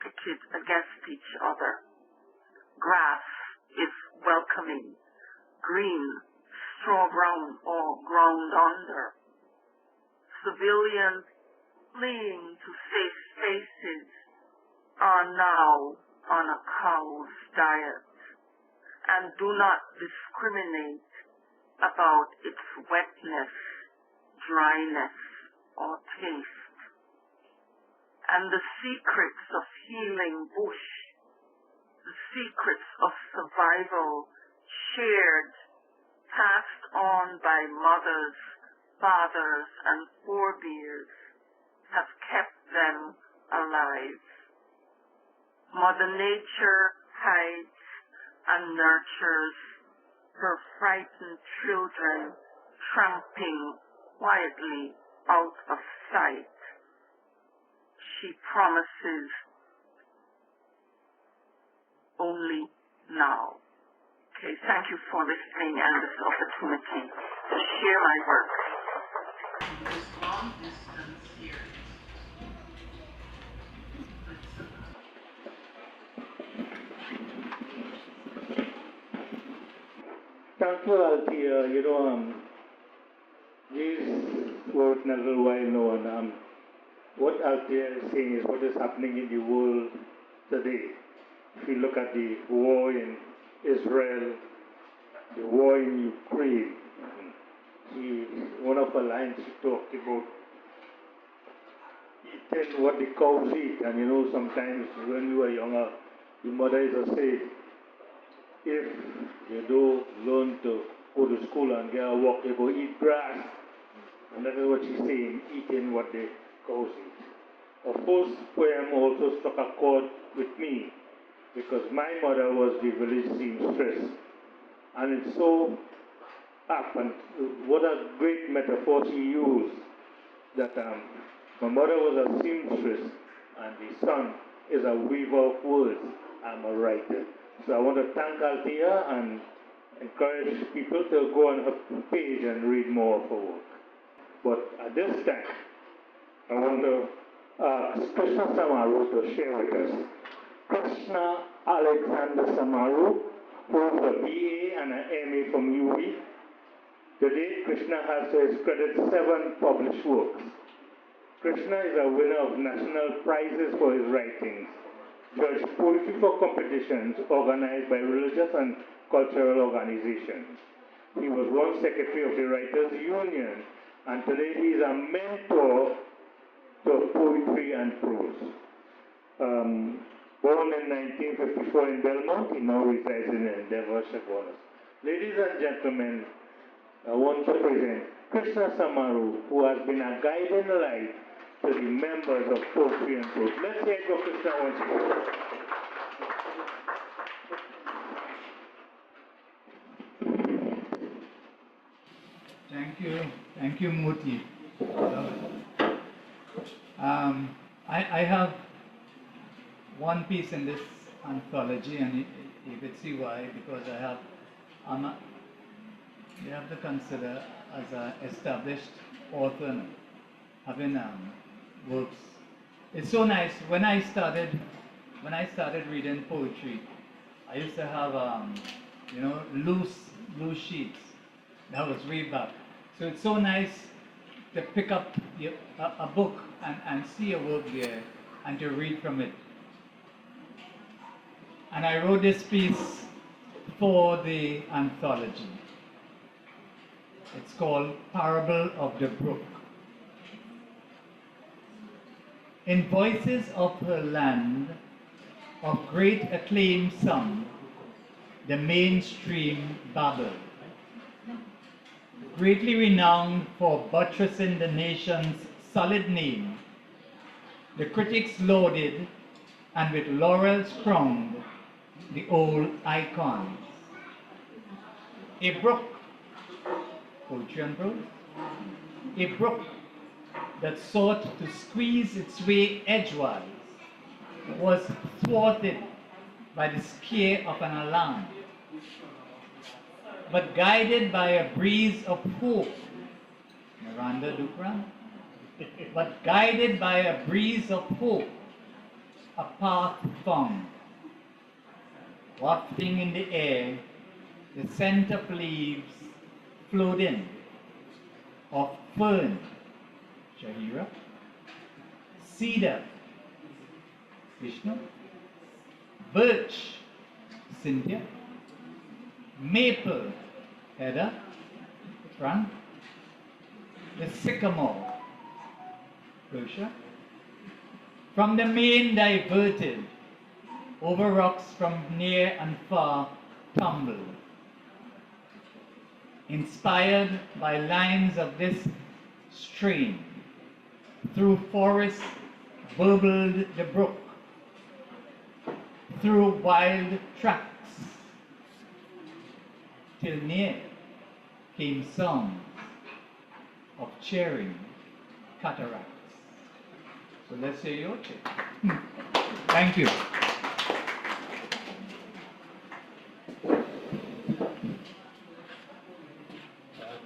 pitted against each other. Grass is welcoming, green, straw brown, or ground under. Civilians fleeing to safe spaces are now on a cow's diet and do not discriminate about its wetness, dryness, or taste. And the secrets of healing bush, the secrets of survival shared, passed on by mothers, fathers, and forebears, have kept them alive. Mother Nature hides and nurtures her frightened children tramping quietly out of sight, she promises only now. Okay, thank you for listening and this opportunity to share my work. This long distance here. Thank you, Althea. We've worked in a little while now, and what Althea is saying is what is happening in the world today. If you look at the war in Israel, the war in Ukraine, one of her lines she talked about eating what the cows eat. And sometimes when we were younger, the mother used to say, if you don't learn to go to school and get a walk, you go eat grass. And that is what she's saying, eating what the cows eat. Of course, poem also struck a chord with me because my mother was the village seamstress. And it so happened, what a great metaphor she used, that my mother was a seamstress and the son is a weaver of words. I'm a writer. So I want to thank Althea and encourage people to go on her page and read more of her work. But at this time, I want to ask Krishna Samaru to share with us. Krishna Alexander Samaru, who is a BA and an MA from UV. To date, Krishna has to his credit 7 published works. Krishna is a winner of national prizes for his writings, judged poetry for competitions organized by religious and cultural organizations. He was once secretary of the Writers' Union, and today he is a mentor to poetry and prose. Born in 1954 in Belmont, he now resides in Endeavour, Chaguanas. Ladies and gentlemen, I want to present Krishna Samaru, who has been a guiding light to the members of poetry and prose. Let's hear it for Krishna once more. Thank you, Murthy. I have one piece in this anthology, and you could see why, because you have to consider as an established author having works. It's so nice. When I started reading poetry, I used to have loose sheets. That was way back. So it's so nice to pick up a book and see a work there and to read from it. And I wrote this piece for the anthology. It's called Parable of the Brook. In voices of her land, of great acclaim sung, the mainstream babbled. Greatly renowned for buttressing the nation's solid name, the critics lauded and with laurels crowned the old icons. A brook, poetry and prose, a brook that sought to squeeze its way edgewise was thwarted by the scare of an alarm. But guided by a breeze of hope, Miranda Dupran, but guided by a breeze of hope, a path found. Wafting in the air, the scent of leaves flowed in, of fern, Shahira, cedar, Vishnu, birch, Cynthia, maple, Heather, Fran, the sycamore, Persia, from the main diverted, over rocks from near and far tumbled. Inspired by lines of this strain, through forests burbled the brook, through wild tracks, till near came songs of cheering cataracts. So let's hear your take. Thank you.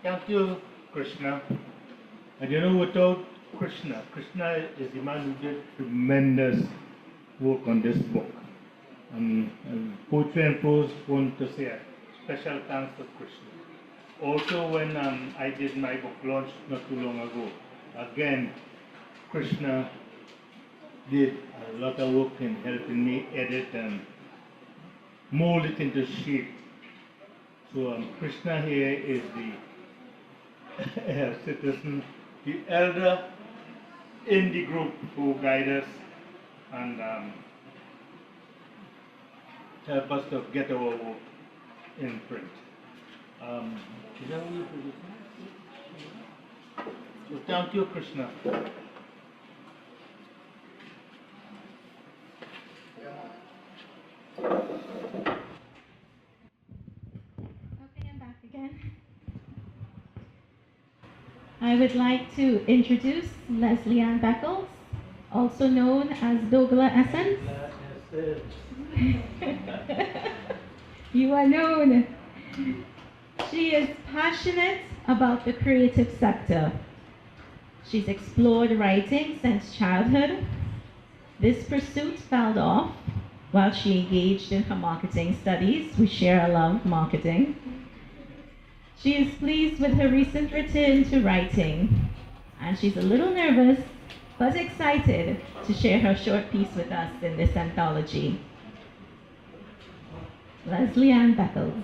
Thank you, Krishna. And you know, without Krishna, Krishna is the man who did tremendous work on this book. And Poetry and Prose want to say a special thanks to Krishna. Also, when I did my book launch not too long ago, again, Krishna did a lot of work in helping me edit and mold it into shape. So Krishna here is the citizen, the elder in the group who guide us and help us to get our work in print. Is that what you do? So thank you, Krishna. Okay, I'm back again. I would like to introduce Leslie Ann Beckles, also known as Dougla Essence. You are known. She is passionate about the creative sector. She's explored writing since childhood. This pursuit fell off while she engaged in her marketing studies. We share a love of marketing. She is pleased with her recent return to writing, and she's a little nervous but excited to share her short piece with us in this anthology. Leslie Ann Beckles.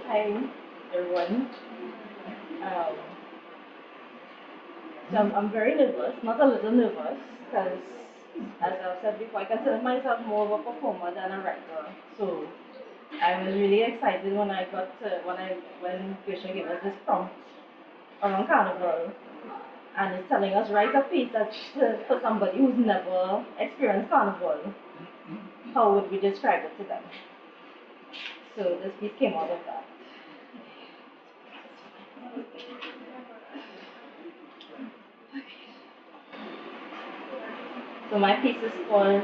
Hi, everyone. I'm very nervous, not a little nervous, because as I've said before, I consider myself more of a performer than a writer. So I was really excited when when Grisha gave us this prompt around Carnival, and it's telling us write a piece for somebody who's never experienced Carnival. How would we describe it to them? So this piece came out of that. So my piece is called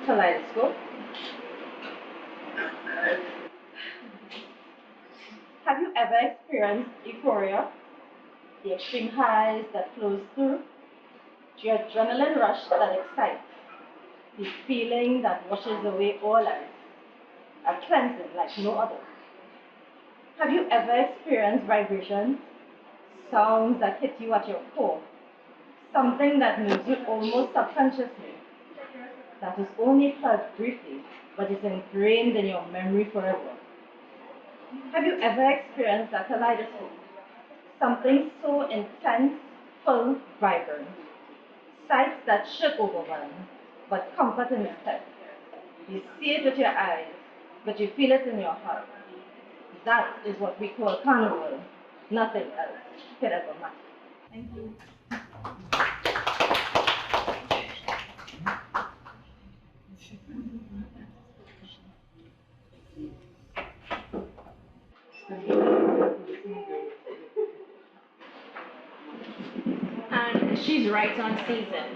Kaleidoscope. Have you ever experienced euphoria? The extreme highs that flows through, the adrenaline rush that excites, the feeling that washes away all else, a cleansing like no other. Have you ever experienced vibrations, sounds that hit you at your core, something that moves you almost subconsciously, that is only felt briefly, but is ingrained in your memory forever? Have you ever experienced a kaleidoscope? Something so intense, full, vibrant. Sights that should overwhelm, but comfort instead. You see it with your eyes, but you feel it in your heart. That is what we call carnival. Nothing else could ever match. Thank you. And she's right on season.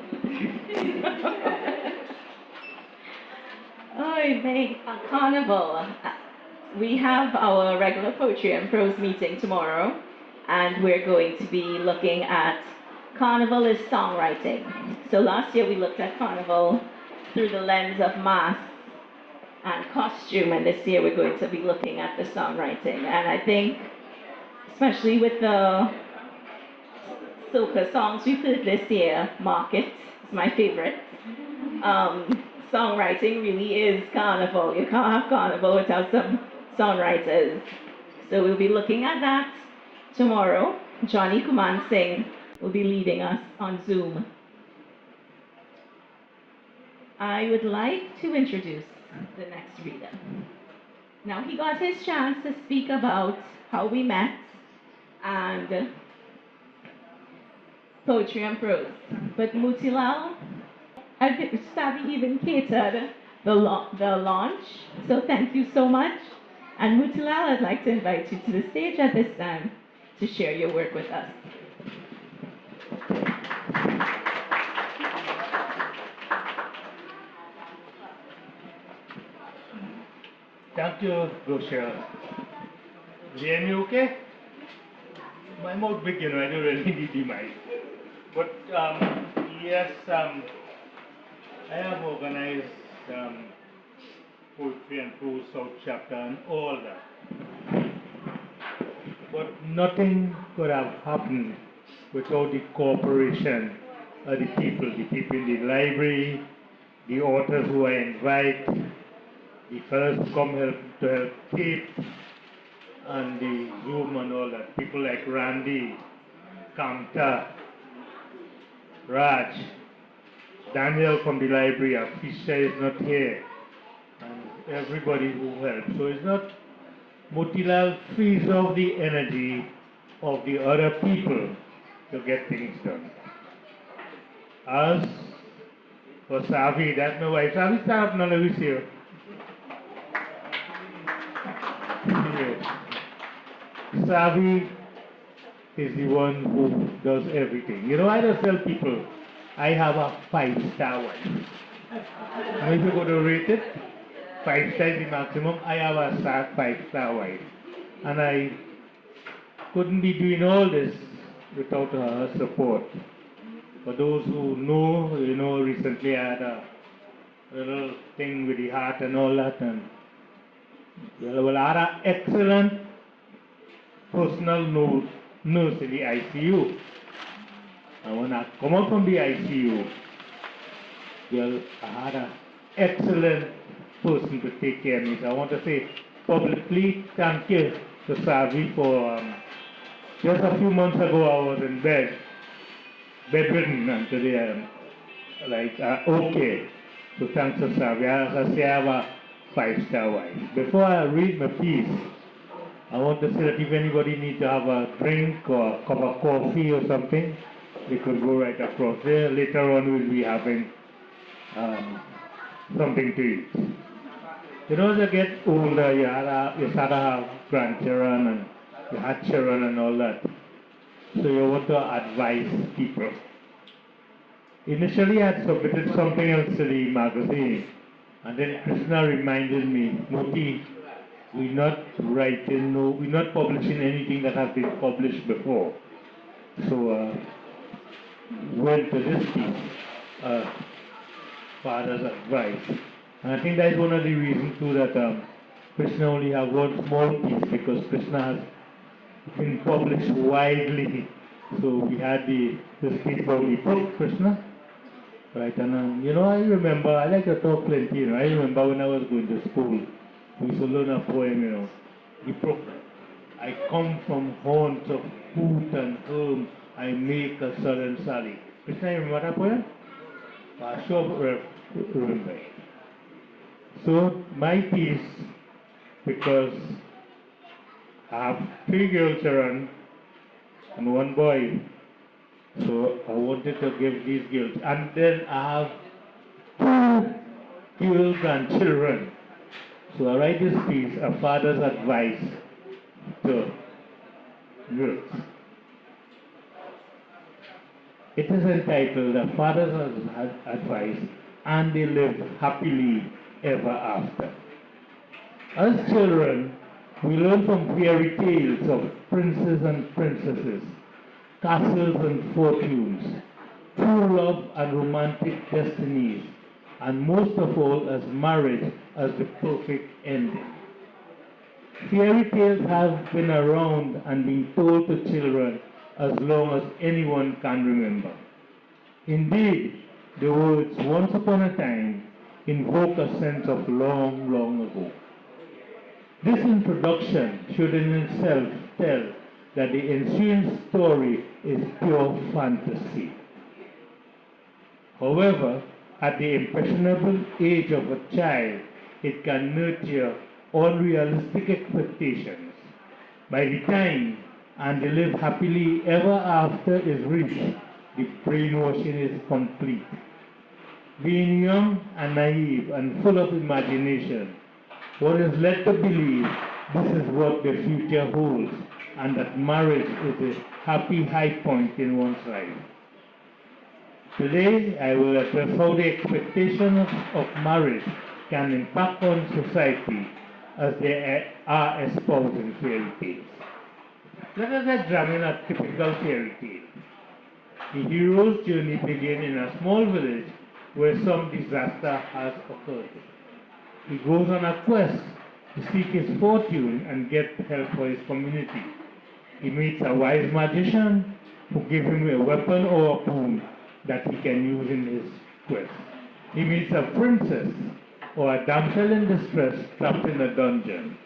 Oy vey, a carnival. We have our regular poetry and prose meeting tomorrow, and we're going to be looking at carnival is songwriting. So last year we looked at carnival through the lens of mask and costume, and this year we're going to be looking at the songwriting. And I think, especially with the soca songs we've heard this year, Market is my favorite. Songwriting really is carnival. You can't have carnival without some songwriters. So we'll be looking at that tomorrow. Johnny Kuman Singh will be leading us on Zoom. I would like to introduce the next reader. Now, he got his chance to speak about how we met and poetry and prose. But Mutilal, Savi even catered the launch. So thank you so much. And Mutilal, I'd like to invite you to the stage at this time to share your work with us. Thank you, Rochelle. Is the me okay? My mouth big, I don't really need the mic. But yes, I have organized poetry and prose South chapter and all that. But nothing could have happened without the cooperation of the people in the library, the authors who I invite, the fellows who come to help tape, and the Zoom and all that. People like Randy, Kamta, Raj, Daniel from the library, Fisher is not here, and everybody who helped. So it's not Motilal frees off the energy of the other people to get things done. As for Savi, that's my wife. Savi, stand up now, let me see you. Savi is the one who does everything. You know, I just tell people, I have a 5-star wife. And if you're going to rate it, 5 stars the maximum, I have a 5-star wife. And I couldn't be doing all this without her support. For those who know, you know, recently I had a little thing with the heart and all that. And well, I had an excellent personal nurse in the ICU. And when I come out from the ICU, well, I had an excellent person to take care of me. So I want to say publicly thank you to Savi for just a few months ago I was in bedridden, and today I'm okay. So thanks to Savi. As I say, I have a 5-star wife. Before I read my piece, I want to say that if anybody needs to have a drink or a cup of coffee or something, they could go right across there. Later on we'll be having something to eat. You know, as you get older, you start to have grandchildren and you had children and all that. So you want to advise people. Initially, I had submitted something else to the magazine, and then Krishna reminded me, Moti, we're not writing, no, we're not publishing anything that has been published before. So went to this piece, father's advice. And I think that is one of the reasons too that Krishna only have one small piece, because Krishna has been published widely. So we had this piece about the book, Krishna. Right, and you know, I remember, I like to talk plenty, you know, I remember when I was going to school, we used to learn a poem, you know, the book, I come from haunts of hoot and home, I make a sudden sally. Krishna, you remember that poem? I sure remember it. So my piece, because I have 3 girl children and 1 boy, so I wanted to give these girls, and then I have 2 girl grandchildren. So I write this piece, a father's advice to girls. It is entitled A Father's Advice, and They Live Happily Ever After. As children, we learn from fairy tales of princes and princesses, castles and fortunes, true love and romantic destinies, and most of all as marriage as the perfect ending. Fairy tales have been around and been told to children as long as anyone can remember. Indeed, the words once upon a time invoke a sense of long, long ago. This introduction should in itself tell that the ensuing story is pure fantasy. However, at the impressionable age of a child, it can nurture unrealistic expectations. By the time and they live happily ever after is reached, the brainwashing is complete. Being young and naive and full of imagination, one is led to believe this is what the future holds and that marriage is a happy high point in one's life. Today, I will address how the expectations of marriage can impact on society as they are espoused in fairy tales. Let us examine a typical fairy tale. The hero's journey begins in a small village where some disaster has occurred. He goes on a quest to seek his fortune and get help for his community. He meets a wise magician who gives him a weapon or a boon that he can use in his quest. He meets a princess or a damsel in distress trapped in a dungeon.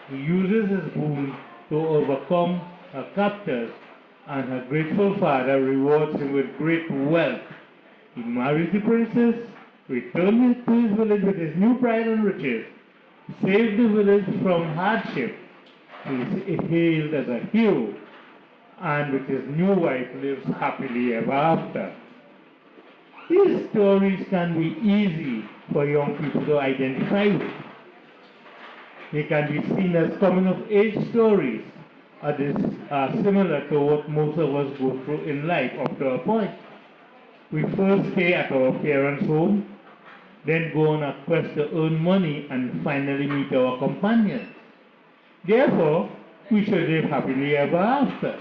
He uses his boon to overcome her captors, and her grateful father rewards him with great wealth. He marries the princess, returns to his village with his new pride and riches, saves the village from hardship. He is hailed as a hero, and with his new wife lives happily ever after. These stories can be easy for young people to identify with. They can be seen as coming-of-age stories, are similar to what most of us go through in life up to a point. We first stay at our parents' home, then go on a quest to earn money and finally meet our companions. Therefore, we should live happily ever after.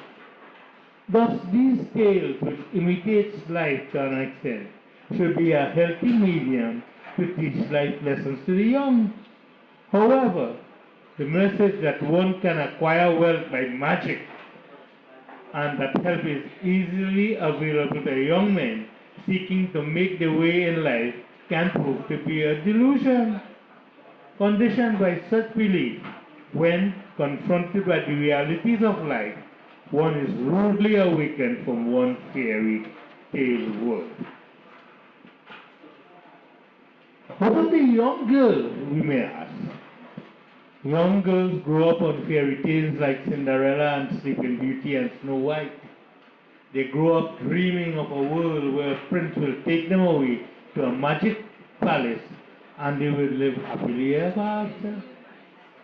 Thus, these tales, which imitates life to an extent, should be a healthy medium to teach life lessons to the young. However, the message that one can acquire wealth by magic and that help is easily available to young men seeking to make their way in life can prove to be a delusion. Conditioned by such belief, when confronted by the realities of life, one is rudely awakened from one fairy tale world. What of the young girl, we may ask? Young girls grow up on fairy tales like Cinderella and Sleeping Beauty and Snow White. They grow up dreaming of a world where a prince will take them away to a magic palace and they will live happily ever after.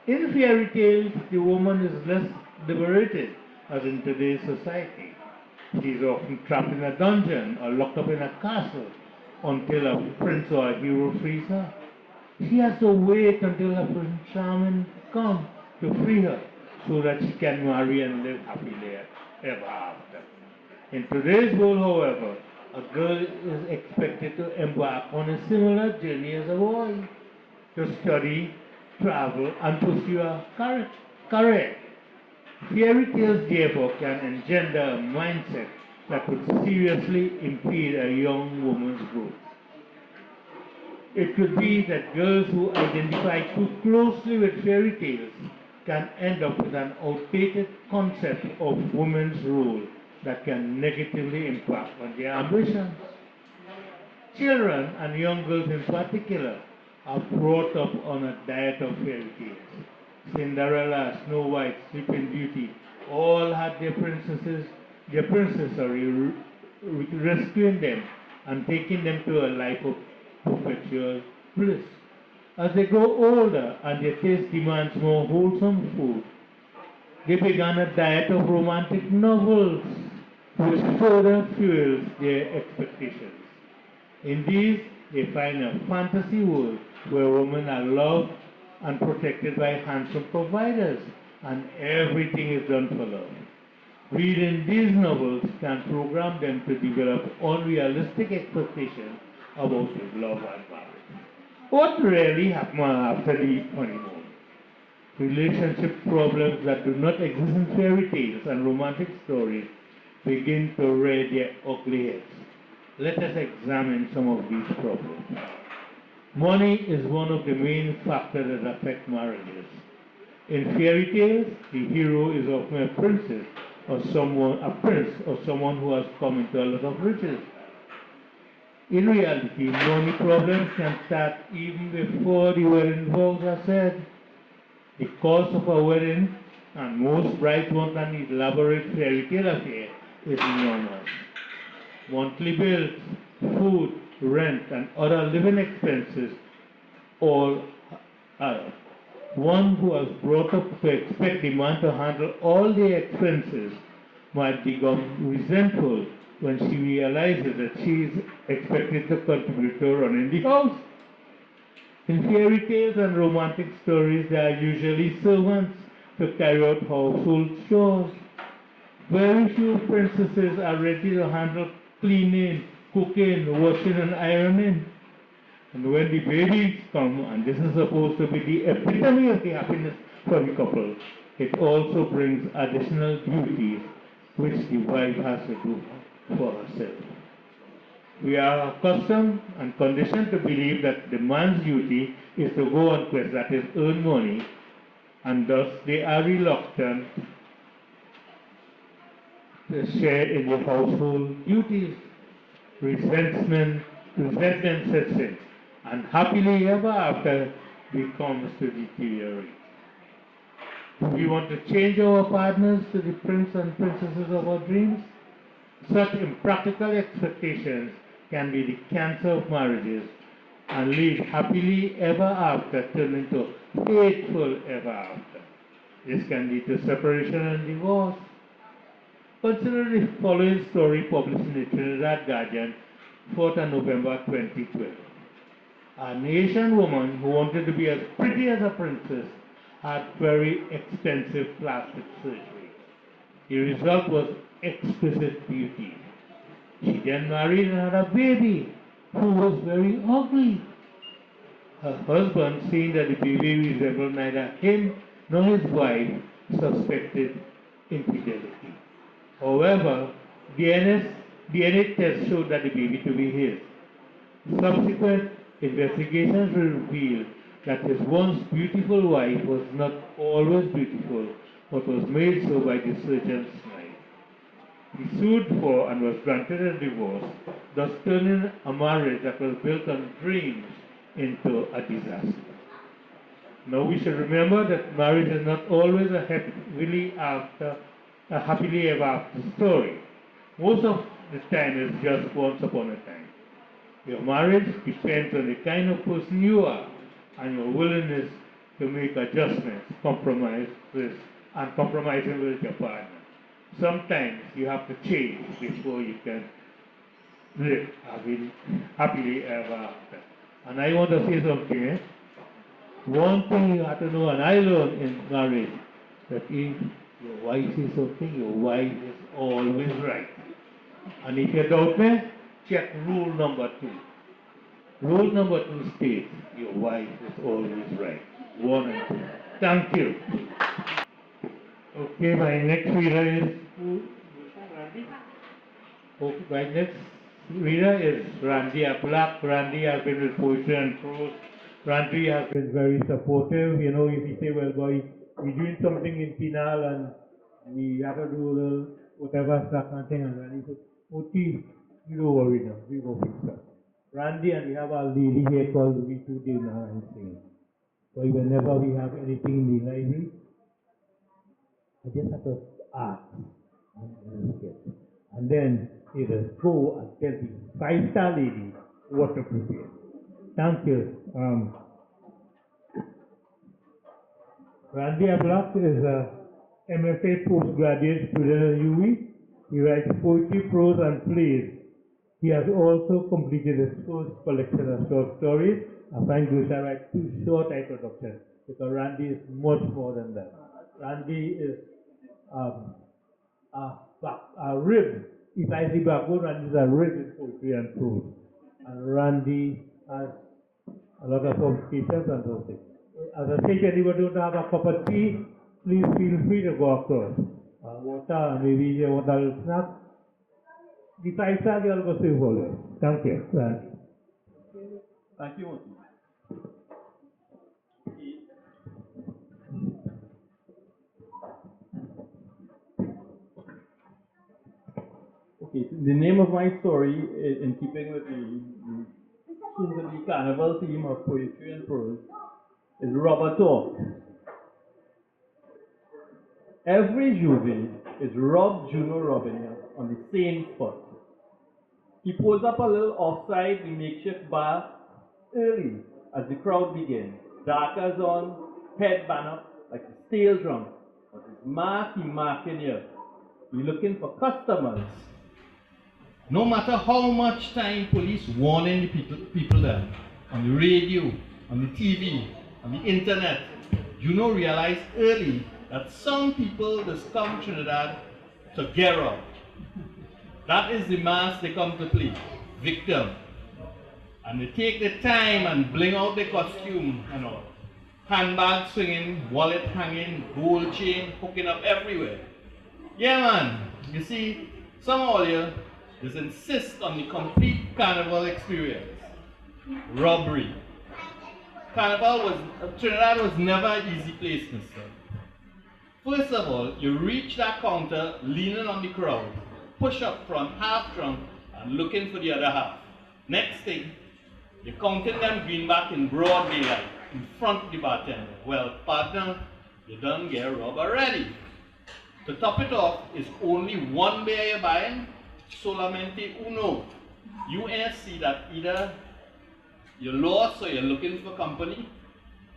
In fairy tales, the woman is less liberated as in today's society. She is often trapped in a dungeon or locked up in a castle until a prince or a hero frees her. She has to wait until her Prince Charming comes to free her so that she can marry and live happily ever after. In today's world, however, a girl is expected to embark on a similar journey as a boy, to study, travel, and pursue a career. Fairy tales, therefore, can engender a mindset that could seriously impede a young woman's growth. It could be that girls who identify too closely with fairy tales can end up with an outdated concept of women's role that can negatively impact on their ambitions. Children, and young girls in particular, are brought up on a diet of fairy tales. Cinderella, Snow White, Sleeping Beauty, all had their princess, rescuing them and taking them to a life of perpetual bliss. As they grow older and their taste demands more wholesome food, they began a diet of romantic novels, which further fuels their expectations. In these, they find a fantasy world where women are loved and protected by handsome providers, and everything is done for love. Reading these novels can program them to develop unrealistic expectations about love and marriage. What really happens after the honeymoon? Relationship problems that do not exist in fairy tales and romantic stories begin to rear their ugly heads. Let us examine some of these problems. Money is one of the main factors that affect marriages. In fairy tales, the hero is often a princess or a prince or someone who has come into a lot of riches. In reality, money problems can start even before the wedding vows are said. The cost of a wedding, and most brides want an elaborate fairy tale affair, is enormous. Monthly bills, food, rent, and other living expenses all add up. One who has brought up to expect the man to handle all the expenses might become resentful when she realizes that she is expected to contribute to running the house. In fairy tales and romantic stories, there are usually servants to carry out household chores. Very few princesses are ready to handle cleaning, cooking, washing, and ironing. And when the babies come, and this is supposed to be the epitome of the happiness for the couple, it also brings additional duties which the wife has to do for herself. We are accustomed and conditioned to believe that the man's duty is to go on quest, that is, earn money, and thus they are reluctant to share in the household duties. Resentment sets in, and happily ever after becomes to deteriorate. Do we want to change our partners to the prince and princesses of our dreams? Such impractical expectations can be the cancer of marriages and lead happily ever after turn into hateful ever after. This can lead to separation and divorce. Consider the following story published in the Trinidad Guardian, 4th of November 2012. An Asian woman who wanted to be as pretty as a princess had very expensive plastic surgery. The result was exquisite beauty. She then married and had a baby who was very ugly. Her husband, seeing that the baby resembled neither him nor his wife, suspected infidelity. However, DNA tests showed that the baby to be his. Subsequent investigations revealed that his once beautiful wife was not always beautiful, but was made so by the surgeon's knife. He sued for and was granted a divorce, thus turning a marriage that was built on dreams into a disaster. Now we should remember that marriage is not always a happily ever after story. Most of the time it's just once upon a time. Your marriage depends on the kind of person you are and your willingness to make adjustments, and compromising with your partner. Sometimes you have to change before you can live happily ever after. And I want to say something. One thing you have to know, and I learned in marriage, that if your wife says something, your wife is always right. And if you doubt me, check rule number 2. Rule number 2 states, your wife is always right. 1 and 2. Thank you. Okay, my next reader is who? Randy? Okay, my next reader is Randy Black. Randy has been with Poetry and Prose. Randy has been very supportive. You know, if you say, well, boy, we're doing something in Pinal and we have to do the whatever stuff and thing, and Randy said, okay, you don't worry now, we go fix that. Randy and we have our lady here called We Two Dinner and sing. So whenever we have anything in the library, I just have to ask and then either go and tell the 5-star lady what to prepare. Thank you. Randy Ablock is a MFA postgraduate student at UWI. He writes poetry, prose, and plays. He has also completed his first collection of short stories. I find Gusha write 2 short introductions because Randy is much more than that. Randy is a rib. If I see backward, Randy is a rib in poetry and prose. And Randy has a lot of publications and those things. As I say, if anybody don't have a cup of tea, please feel free to go across. Water, maybe you want a little snack. The 5-star girl will say for you. Thank you. Thank you. Okay, the name of my story is in keeping with the soon-to-be carnival theme of poetry and prose is Rubber Talk. Every Juve is Rob Juno Robinson on the same spot. He pulls up a little offside the makeshift bar early as the crowd begins. Darkers on, head band up like a stale drunk. But his mark he marking here. He looking for customers. No matter how much time police warning the people there, on the radio, on the TV, on the internet, Juno realized early that some people just come to Trinidad to get robbed. That is the mask they come to play, victim. And they take the time and bling out the costume and all. Handbag swinging, wallet hanging, gold chain hooking up everywhere. Yeah man, you see, some of you just insist on the complete carnival experience. Robbery. Trinidad was never an easy place, mister. First of all, you reach that counter leaning on the crowd, push up front, half drunk, and looking for the other half. Next thing, you're counting them greenback in broad daylight, in front of the bartender. Well, partner, you done get robbed already. To top it off, is only one beer you're buying, solamente uno. You ain't see that either you're lost or you're looking for company.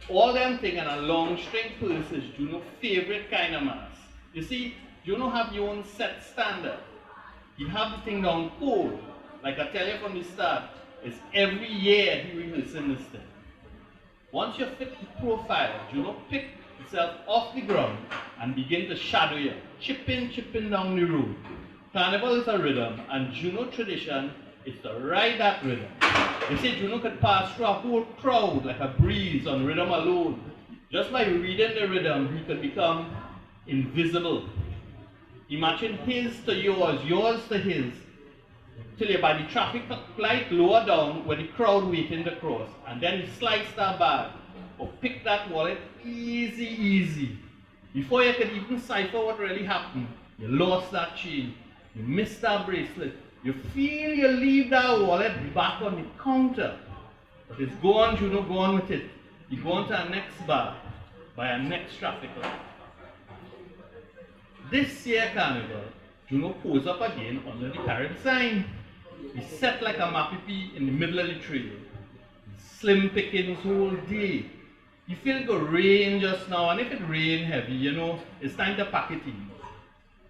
All them thing and a long string purse is Juno's favorite kind of mask. You see, Juno have your own set standard. He have the thing down cold. Like I tell you from the start, it's every year he rehearsing this thing. Once you fit the profile, Juno pick himself off the ground and begin to shadow you, chipping down the road. Carnival is a rhythm, and Juno tradition is to ride that rhythm. They say Juno could pass through a whole crowd like a breeze on rhythm alone. Just by reading the rhythm, he could become invisible. Imagine his to yours, yours to his, till you're by the traffic light lower down where the crowd waiting to cross, and then you slice that bag or pick that wallet easy. Before you could even cipher what really happened, you lost that chain, you missed that bracelet, you feel you leave that wallet back on the counter. But it's gone, Juno, go on with it. You go on to our next bar, by our next traffic light. This year carnival, Juno pose up again under the Carib sign. He set like a mapipi in the middle of the trail. Slim pickings whole day. You feel it go rain just now, and if it rain heavy, you know, it's time to pack it in.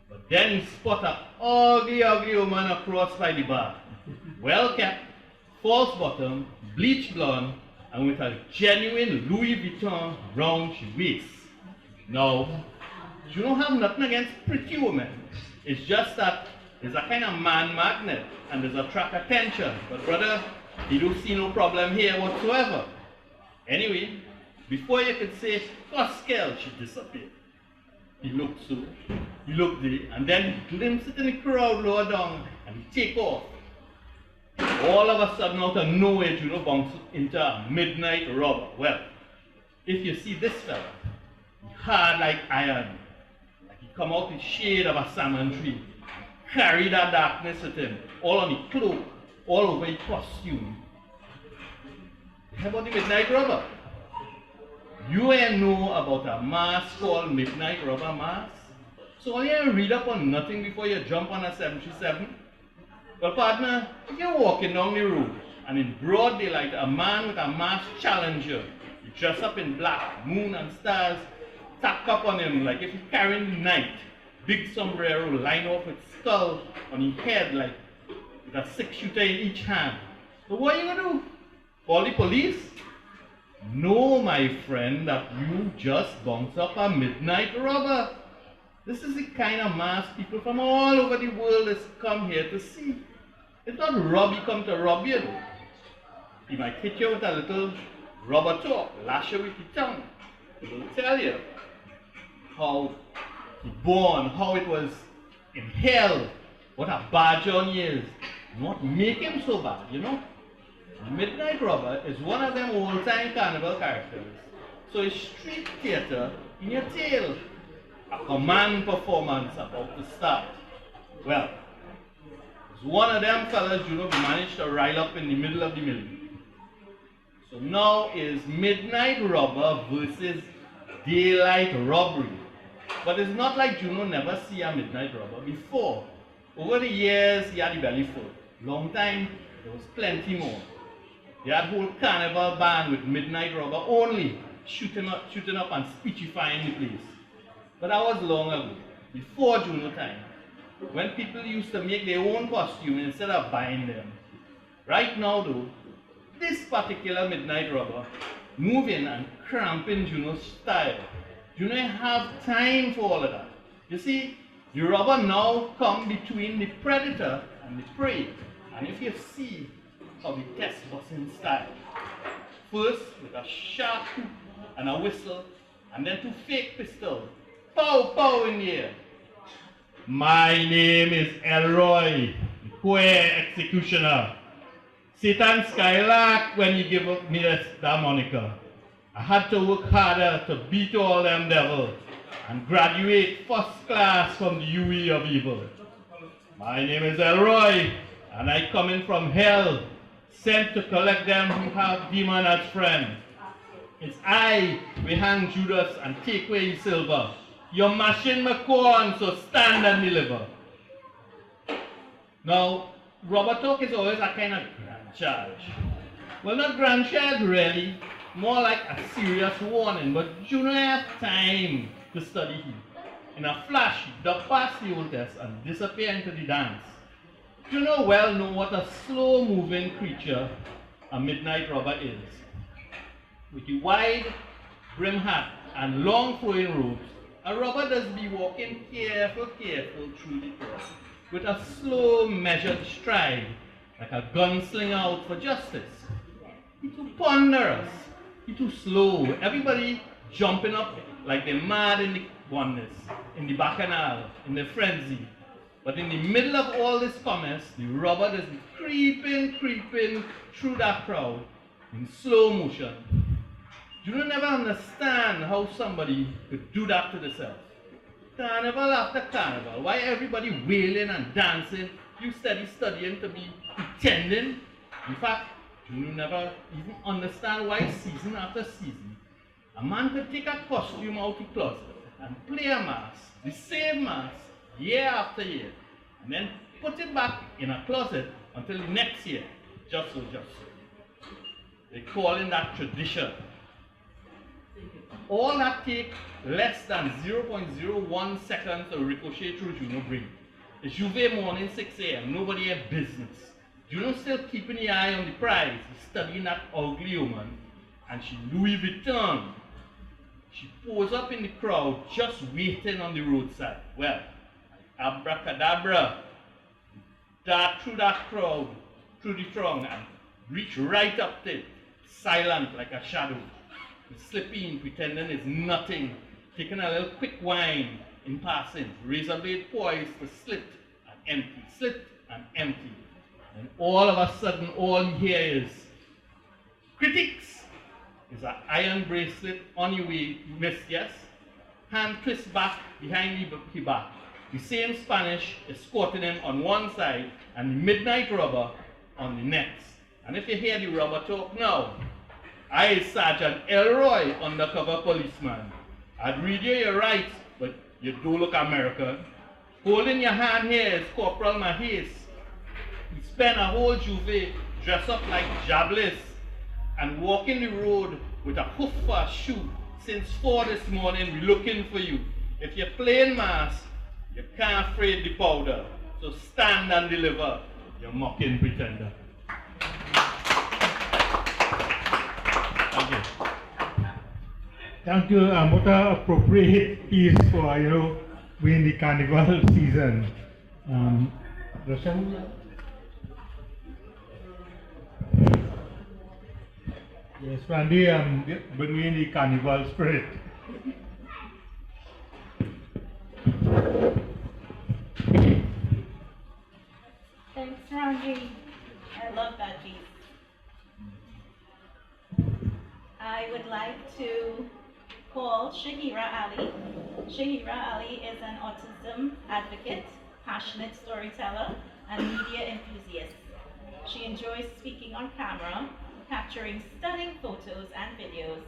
But then he spot a ugly woman across by the bar. Well kept, false bottom, bleach blonde, and with a genuine Louis Vuitton round she waist. Now, you don't have nothing against pretty women. It's just that there's a kind of man magnet and there's attract attention. But brother, you don't see no problem here whatsoever. Anyway, before you could say, Pascal, she disappeared. He looked so, he looked there, and then he glimpsed it in the crowd lower down, and he take off. All of a sudden, out of nowhere, Juno bounced into a midnight robber. Well, if you see this fella, he hard like iron, like he come out the shade of a salmon tree, carry that darkness with him, all on his cloak, all over his costume. How about the midnight robber? You ain't know about a mask called Midnight Robber Mask? So you ain't read up on nothing before you jump on a 737? Well, partner, if you're walking down the road and in broad daylight a man with a mask challenge you, he dress up in black, moon and stars, tack up on him like if he's carrying the night, big sombrero lined off with skull on his head like with a 6-shooter in each hand. So what are you gonna do? Call the police? No, my friend, that you just bounced up a midnight robber. This is the kind of mask people from all over the world has come here to see. It's not Robbie come to rob you. He might hit you with a little rubber talk, lash you with the tongue. He will tell you how he born, how it was in hell, what a bad journey is, and what make him so bad, you know? Midnight Robber is one of them old-time carnival characters. So it's street theater in your tail. A command performance about to start. Well, it's one of them fellas you know managed to rile up in the middle of the middle. So now is Midnight Robber versus Daylight Robbery. But it's not like Juno never see a midnight robber before. Over the years, he had the belly full. Long time, there was plenty more. They had whole carnival band with midnight robber only, shooting up and speechifying the place. But that was long ago, before Juno time, when people used to make their own costume instead of buying them. Right now though, this particular midnight robber moving and cramping Juno's style. Juno have time for all of that. You see, the robber now come between the predator and the prey. And if you see how the test busting style. First with a sharp hoop and a whistle, and then 2 fake pistols. Pow, pow in the air. My name is Elroy, the queer executioner. Satan Skylark when you give up me that moniker. I had to work harder to beat all them devils and graduate first class from the UE of evil. My name is Elroy, and I come in from hell, sent to collect them who have demon as friends. It's I will hang Judas and take away his silver. You're mashing my corn, so stand and deliver. Now, robber talk is always a kind of grand charge. Well, not grand charge really, more like a serious warning, but Juno have time to study him. In a flash, he ducked past the old test and disappeared into the dance. Juno well know what a slow-moving creature a midnight robber is. With the wide brim hat and long flowing robes, a robber does be walking careful through the crowd, with a slow, measured stride, like a gunslinger out for justice. He too ponderous, he too slow, everybody jumping up like they're mad in the oneness, in the bacchanal, in the frenzy. But in the middle of all this commerce, the robber does be creeping through that crowd in slow motion. You don't never understand how somebody could do that to themselves. Carnival after carnival, why everybody wailing and dancing, you studying to be pretending. In fact, you never even understand why season after season, a man could take a costume out of the closet and play a mask, the same mask, year after year, and then put it back in a closet until the next year, just so. They call in that tradition. All that take less than 0.01 seconds to ricochet through Juno brain. It's Juve morning, 6 a.m., nobody have business. Juno still keeping the eye on the prize, he's studying that ugly woman, and she Louis Vuitton. She pose up in the crowd, just waiting on the roadside. Well, abracadabra, dart through that crowd, through the throng, and reach right up to it, silent like a shadow. Slipping, pretending it's nothing, taking a little quick wine in passing, razor blade poised to slit and empty. And all of a sudden, all you hear is, critics! Is an iron bracelet on your wrist, yes? Hand twist back behind the back. The same Spanish escorting him on one side and the midnight robber on the next. And if you hear the robber talk now, I is Sergeant Elroy, undercover policeman. I'd read you your rights, but you do look American. Holding your hand here is Corporal Mahis. He spent a whole Juve dressed up like Jablis and walking the road with a hoof for a shoe. Since 4 this morning, we're looking for you. If you're playing mass, you can't afraid the powder. So stand and deliver, you mocking pretender. Thank you. Thank you. What an appropriate piece for, we're in the carnival season. Roshan? Yes, Randy, bringing the carnival spirit. Thanks, Randy. I love that piece. I would like to call Shahira Ali. Shahira Ali is an autism advocate, passionate storyteller, and media enthusiast. She enjoys speaking on camera, capturing stunning photos and videos,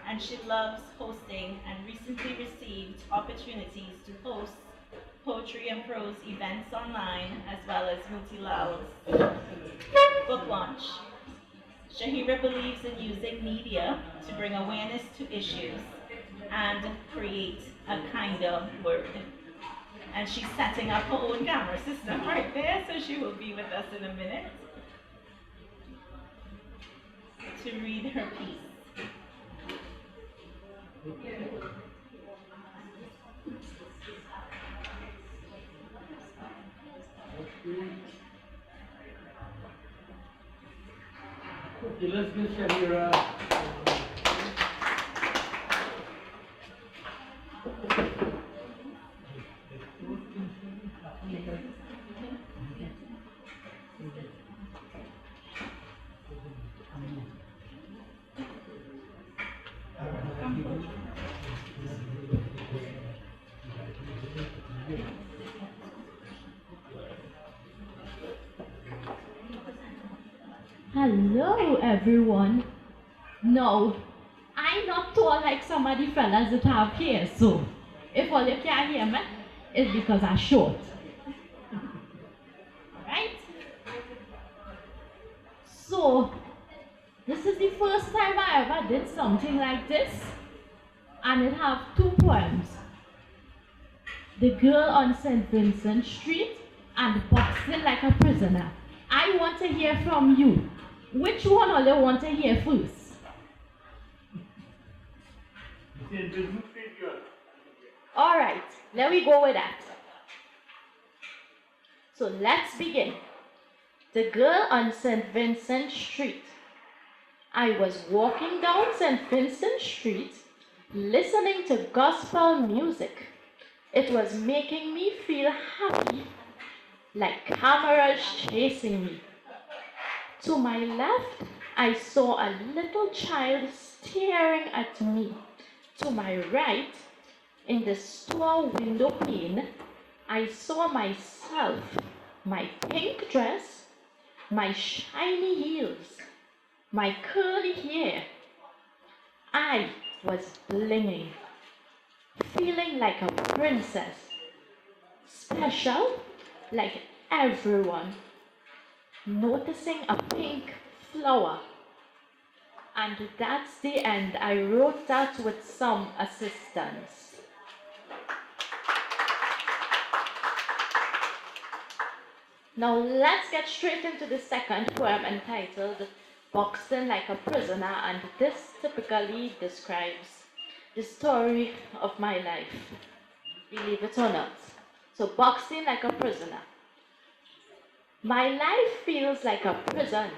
and she loves hosting and recently received include opportunities to host poetry and prose events online, as well as Mutilal's book launch. Shahira believes in using media to bring awareness to issues and create a kinder word. And she's setting up her own camera system right there, so she will be with us in a minute to read her piece. Okay, let's give Shahira. Hello, everyone. No, I'm not tall like some of the fellas that have here, so if all you can't hear me, it's because I'm short. Alright? So, this is the first time I ever did something like this, and it have two poems. The Girl on St. Vincent Street and Boxing Like a Prisoner. I want to hear from you. Which one all you want to hear first? Alright, let me go with that. So let's begin. The Girl on St. Vincent Street. I was walking down St. Vincent Street listening to gospel music. It was making me feel happy, like cameras chasing me. To my left, I saw a little child staring at me. To my right, in the store window pane, I saw myself, my pink dress, my shiny heels, my curly hair. I was blinging, feeling like a princess, special like everyone. Noticing a pink flower. And that's the end. I wrote that with some assistance. Now let's get straight into the second poem entitled Boxing Like a Prisoner, and this typically describes the story of my life, believe it or not. So, boxing like a prisoner. My life feels like a prison,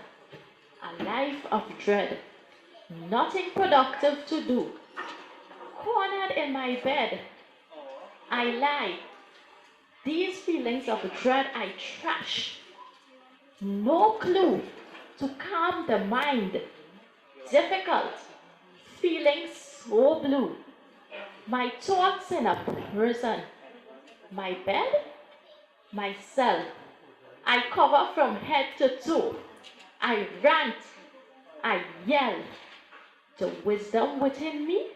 a life of dread, nothing productive to do. Cornered in my bed, I lie. These feelings of dread I trash. No clue to calm the mind. Difficult, feeling so blue. My thoughts in a prison. My bed, my cell. I cover from head to toe. I rant, I yell. The wisdom within me,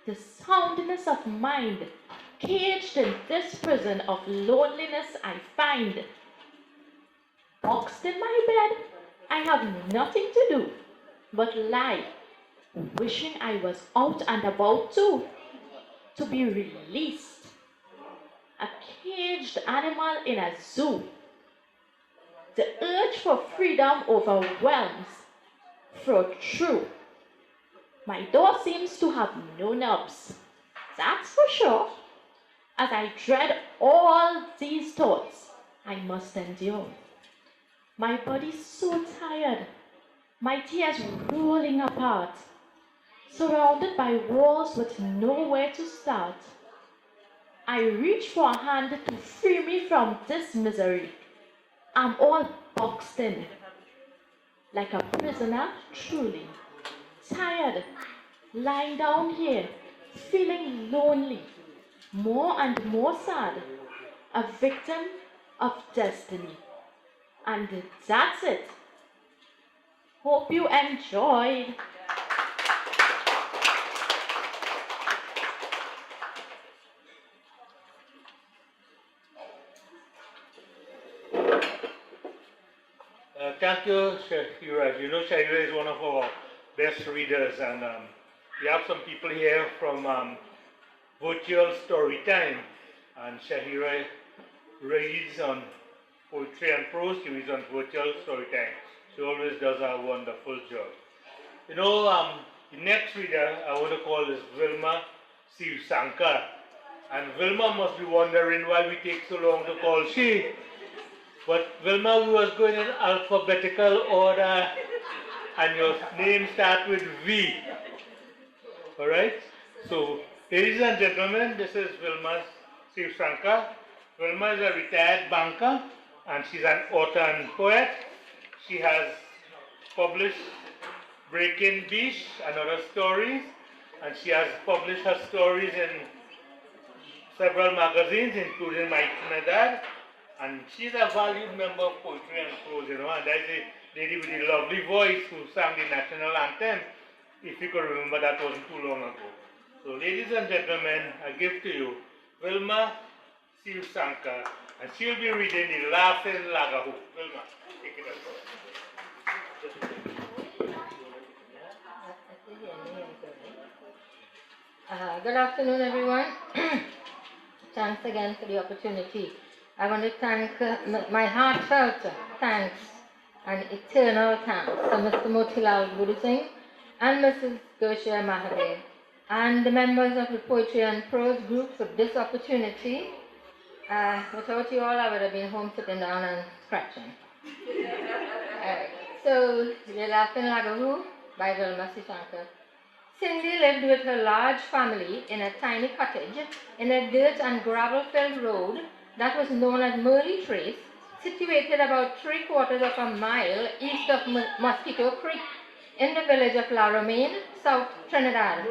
the soundness of mind, caged in this prison of loneliness I find. Boxed in my bed, I have nothing to do but lie, wishing I was out and about too, to be released. A caged animal in a zoo. The urge for freedom overwhelms. For true, my door seems to have no knobs. That's for sure. As I dread all these thoughts, I must endure. My body's so tired, my tears rolling apart, surrounded by walls with nowhere to start. I reach for a hand to free me from this misery. I'm all boxed in, like a prisoner truly, tired, lying down here, feeling lonely, more and more sad, a victim of destiny. And that's it. Hope you enjoyed. Thank you, Shahira. You know, Shahira is one of our best readers, and we have some people here from virtual story time, and Shahira reads on poetry and prose. She reads on virtual story time. She always does a wonderful job. You know, the next reader I want to call is Vilma Sivsankar. And Vilma must be wondering why we take so long to call she. But Vilma, we was going in alphabetical order, and your name starts with V. Alright? So, ladies and gentlemen, this is Vilma Sivsankar. Vilma is a retired banker, and she's an author and poet. She has published Breaking Beach and other stories, and she has published her stories in several magazines, including My Trinidad, and she's a valued member of Poetry and Prose, you know, and that's a lady with a lovely voice who sang the national anthem, if you could remember, that wasn't too long ago. So, ladies and gentlemen, I give to you Vilma Sivsankar, and she'll be reading The Laughing Lagahu. Vilma, take it up. Good afternoon, everyone. Thanks again for the opportunity. I want to thank my heartfelt thanks and eternal thanks to Mr. Motilal Budusing and Mrs. Gershia Mahadev and the members of the Poetry and Prose group for this opportunity. Without you all, I would have been home sitting down and scratching. So, The Laughing Lagahu by Vilma Sivsankar. Cindy lived with her large family in a tiny cottage in a dirt and gravel-filled road that was known as Merle Trace, situated about 3/4 of a mile east of Mosquito Creek in the village of La Romaine, South Trinidad.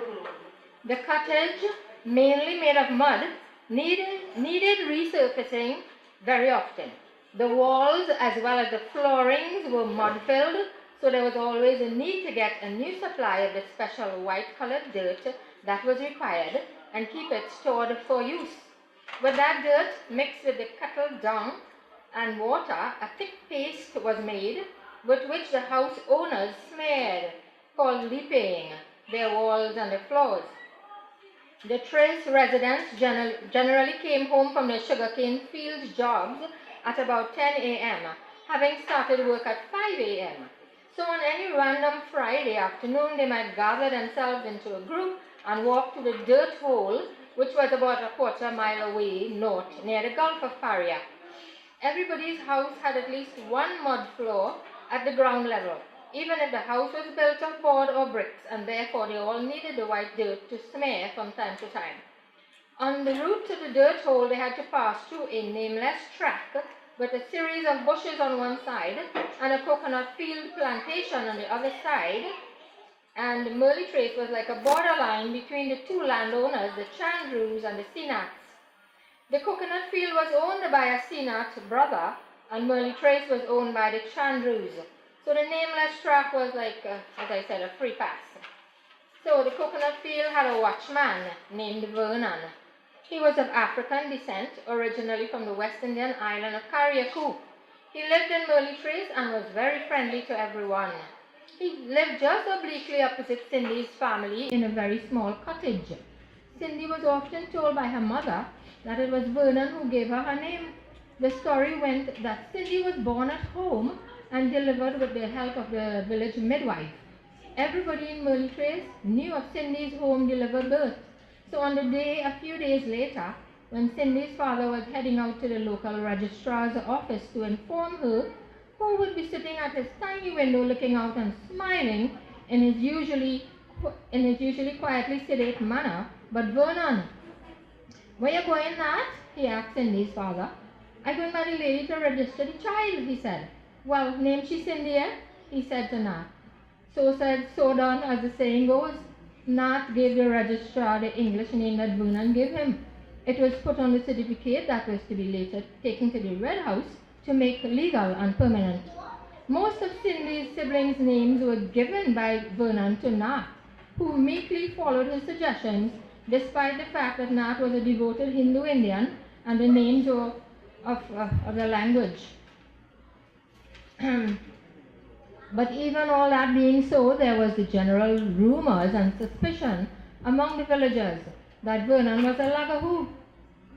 The cottage, mainly made of mud, needed resurfacing very often. The walls as well as the floorings were mud-filled, so there was always a need to get a new supply of the special white-colored dirt that was required and keep it stored for use. With that dirt mixed with the cattle dung and water, a thick paste was made with which the house owners smeared, called leaping, their walls and the floors. The Trace residents generally came home from their sugarcane field jobs at about 10 a.m., having started work at 5 a.m. So on any random Friday afternoon, they might gather themselves into a group and walk to the dirt hole, which was about a 1/4 mile away north, near the Gulf of Paria. Everybody's house had at least one mud floor at the ground level, even if the house was built of board or bricks, and therefore they all needed the white dirt to smear from time to time. On the route to the dirt hole, they had to pass through a nameless track with a series of bushes on one side and a coconut field plantation on the other side, and Merle Trace was like a borderline between the two landowners, the Chandrews and the Senats. The coconut field was owned by a Senat brother, and Merle Trace was owned by the Chandrews. So the nameless track was like, as I said, a free pass. So the coconut field had a watchman named Vernon. He was of African descent, originally from the West Indian island of Carriacou. He lived in Merle Trace and was very friendly to everyone. He lived just obliquely opposite Cindy's family in a very small cottage. Cindy was often told by her mother that it was Vernon who gave her her name. The story went that Cindy was born at home and delivered with the help of the village midwife. Everybody in Merle Trace knew of Cindy's home-delivered birth. So on the day, a few days later, when Cindy's father was heading out to the local registrar's office to inform her who would be sitting at his tiny window looking out and smiling in his usually quietly sedate manner, but Vernon. "Where you going, Nat?" he asked Cindy's father. "I'm going by the lady to register the child," he said. "Well, name she Cindy, eh?" he said to Nat. So said, so done, as the saying goes. Nat gave the registrar the English name that Vernon gave him. It was put on the certificate that was to be later taken to the Red House to make legal and permanent. Most of Cindy's siblings' names were given by Vernon to Nat, who meekly followed his suggestions, despite the fact that Nat was a devoted Hindu Indian and the names were of the language. But even all that being so, there was the general rumors and suspicion among the villagers that Vernon was a lagahoo.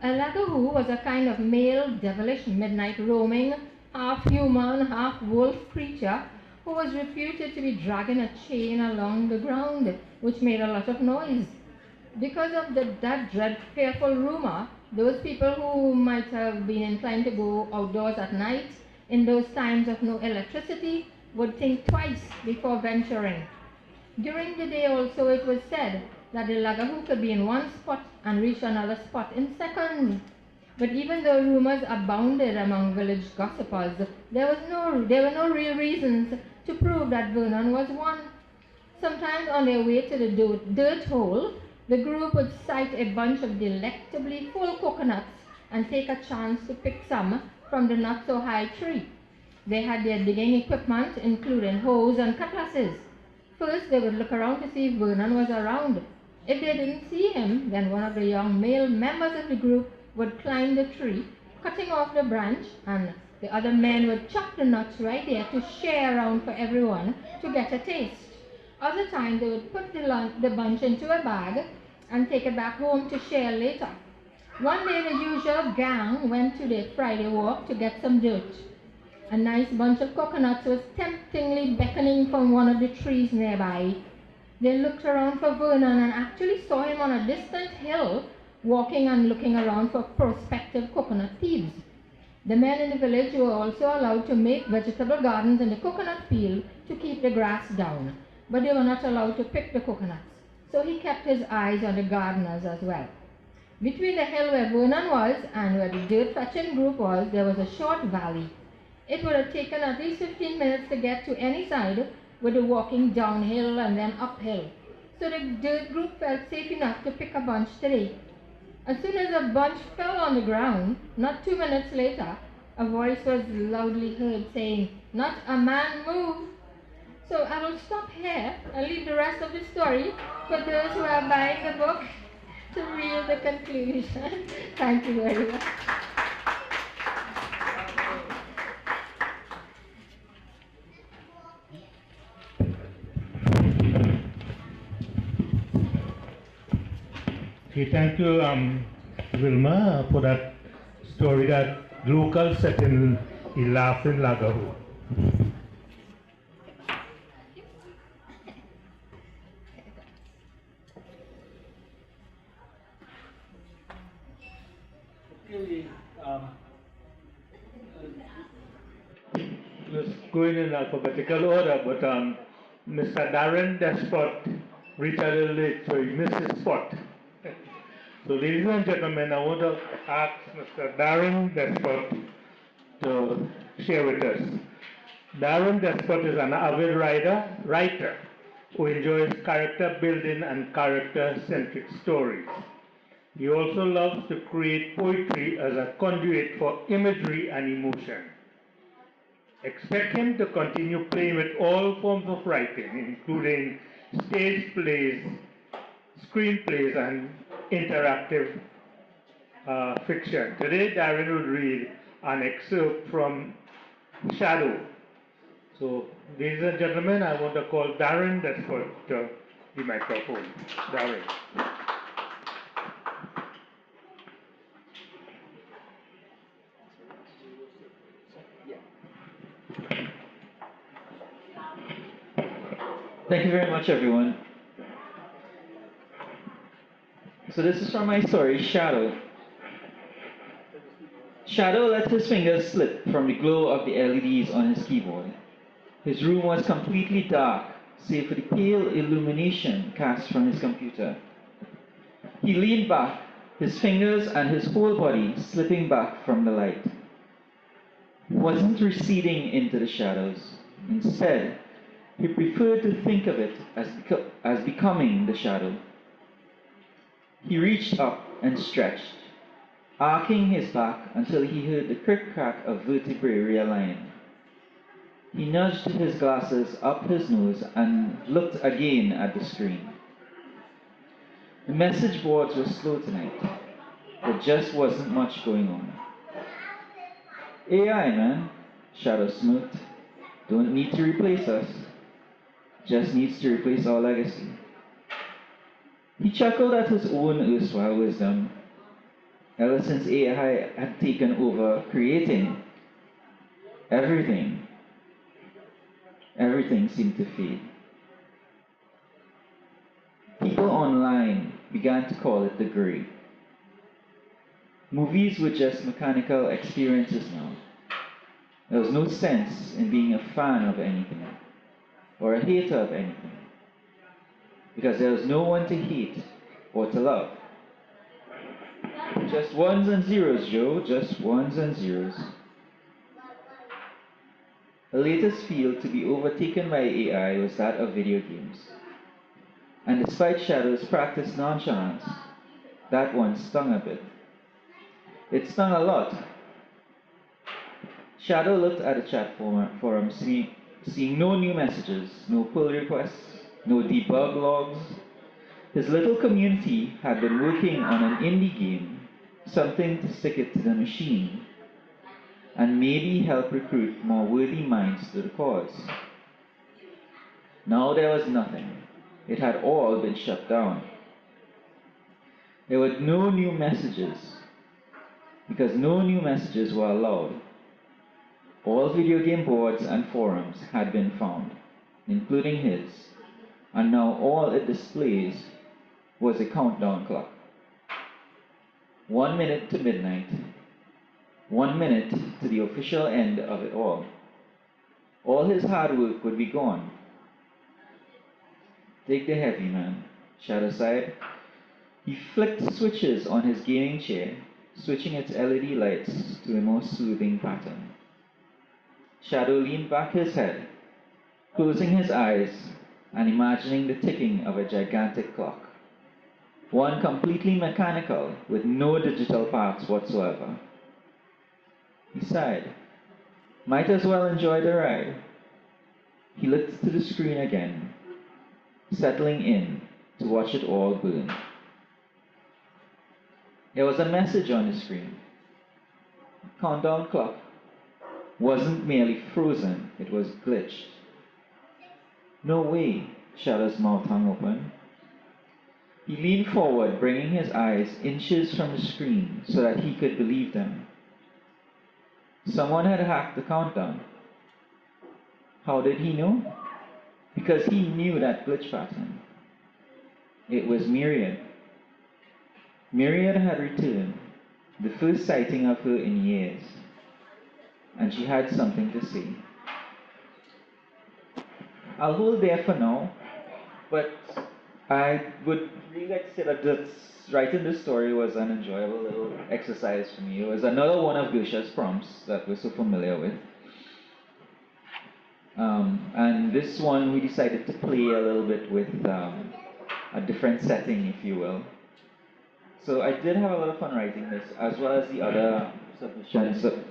A lagahoo was a kind of male devilish midnight roaming, half human, half wolf creature who was reputed to be dragging a chain along the ground, which made a lot of noise. Because of that fearful rumor, those people who might have been inclined to go outdoors at night in those times of no electricity would think twice before venturing. During the day also it was said that the lagahoo could be in one spot and reach another spot in seconds. But even though rumors abounded among village gossipers, there were no real reasons to prove that Vernon was one. Sometimes on their way to the dirt hole, the group would sight a bunch of delectably full coconuts and take a chance to pick some from the not-so-high tree. They had their digging equipment, including hoes and cutlasses. First, they would look around to see if Vernon was around. If they didn't see him, then one of the young male members of the group would climb the tree, cutting off the branch, and the other men would chop the nuts right there to share around for everyone to get a taste. Other times, they would put the bunch into a bag and take it back home to share later. One day, the usual gang went to their Friday walk to get some dirt. A nice bunch of coconuts was temptingly beckoning from one of the trees nearby. They looked around for Vernon and actually saw him on a distant hill, walking and looking around for prospective coconut thieves. The men in the village were also allowed to make vegetable gardens in the coconut field to keep the grass down, but they were not allowed to pick the coconuts, so he kept his eyes on the gardeners as well. Between the hill where Vernon was and where the dirt fetching group was, there was a short valley. It would have taken at least 15 minutes to get to any side, with the walking downhill and then uphill, so the dirt group felt safe enough to pick a bunch today. As soon as a bunch fell on the ground, not 2 minutes later, a voice was loudly heard saying, "Not a man move." So I will stop here and leave the rest of the story for those who are buying the book to read the conclusion. Thank you very much. Okay, thank you, Wilma, for that story that local set in a laughing lagahoo. Let's go in alphabetical order, but Mr. Darren Despot reached a little late, so he missed his spot. So, ladies and gentlemen, I want to ask Mr. Darren Despot to share with us. Darren Despot is an avid writer who enjoys character building and character-centric stories. He also loves to create poetry as a conduit for imagery and emotion. Expect him to continue playing with all forms of writing, including stage plays, screenplays, and interactive fiction. Today, Darren will read an excerpt from Shadow. So, ladies and gentlemen, I want to call Darren Despot to the microphone. Darren. Thank you very much, everyone. So this is from my story, Shadow. Shadow let his fingers slip from the glow of the LEDs on his keyboard. His room was completely dark, save for the pale illumination cast from his computer. He leaned back, his fingers and his whole body slipping back from the light. He wasn't receding into the shadows. Instead, he preferred to think of it as becoming the shadow. He reached up and stretched, arcing his back until he heard the crick-crack of vertebrae realigning. He nudged his glasses up his nose and looked again at the screen. The message boards were slow tonight. There just wasn't much going on. AI, man, Shadow smirked. don't need to replace us, just needs to replace our legacy. He chuckled at his own erstwhile wisdom, ever since AI had taken over creating. Everything seemed to fade. People online began to call it the gray. Movies were just mechanical experiences now. There was no sense in being a fan of anything, or a hater of anything, because there was no one to hate or to love. Just ones and zeros, Joe, just ones and zeros. The latest field to be overtaken by AI was that of video games. And despite Shadow's practiced nonchalance, that one stung a bit. It stung a lot. Shadow looked at the chat forum, seeing no new messages, no pull requests, no debug logs. His little community had been working on an indie game, something to stick it to the machine, and maybe help recruit more worthy minds to the cause. Now there was nothing. It had all been shut down. There were no new messages, because no new messages were allowed. All video game boards and forums had been found, including his, and now all it displays was a countdown clock. 1 minute to midnight. 1 minute to the official end of it all. All his hard work would be gone. Take the heavy, man, Shadow sighed. He flicked switches on his gaming chair, switching its LED lights to a more soothing pattern. Shadow leaned back his head, closing his eyes and imagining the ticking of a gigantic clock. One completely mechanical, with no digital parts whatsoever. He sighed. Might as well enjoy the ride. He looked to the screen again, settling in to watch it all burn. There was a message on the screen. The countdown clock wasn't merely frozen, it was glitched. No way, Shadow's mouth hung open. He leaned forward, bringing his eyes inches from the screen so that he could believe them. Someone had hacked the countdown. How did he know? Because he knew that glitch pattern. It was Myriad. Myriad had returned, the first sighting of her in years, and she had something to say. I'll hold there for now, but I would really like to say that writing this story was an enjoyable little exercise for me. It was another one of Gersha's prompts that we're so familiar with. And this one we decided to play a little bit with a different setting, if you will. So I did have a lot of fun writing this, as well as the other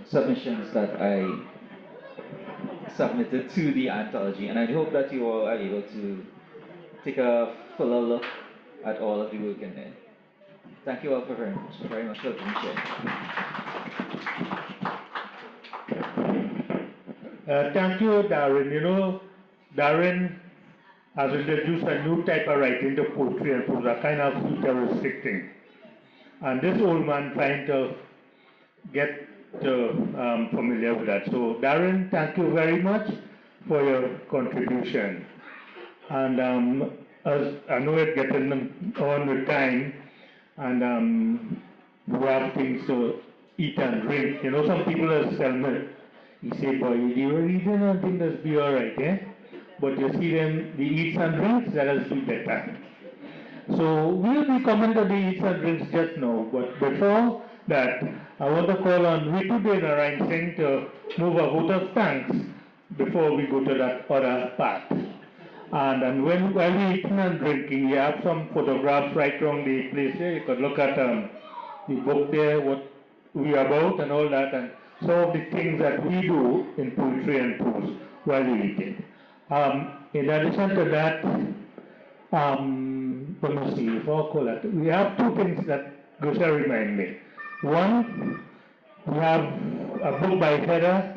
submissions that I submitted to the anthology, and I hope that you all are able to take a fuller look at all of the work in there. Thank you all for very much for letting me share. Thank you, Darren. You know, Darren has introduced a new type of writing to poetry and prose, a kind of futuristic thing. And this old man trying to get familiar with that. So, Darren, thank you very much for your contribution. And as I know it's getting on with time, and we have things to eat and drink. You know, some people are selling. You say, boy, you were eating and think that's be all right, eh? But you see them, the eats and drinks, that has to be better. So we'll be coming to the eats and drinks just now. But before that, I want to call on Ritu Narayan Singh to move a vote of thanks before we go to that other part. And while we're eating and drinking, you have some photographs right around the place here. You could look at the book there, what we are about and all that, and some of the things that we do in poetry and prose while we eat it. In addition to that, let me see, before I call it, we have two things that Gosha remind me. One, we have a book by Heather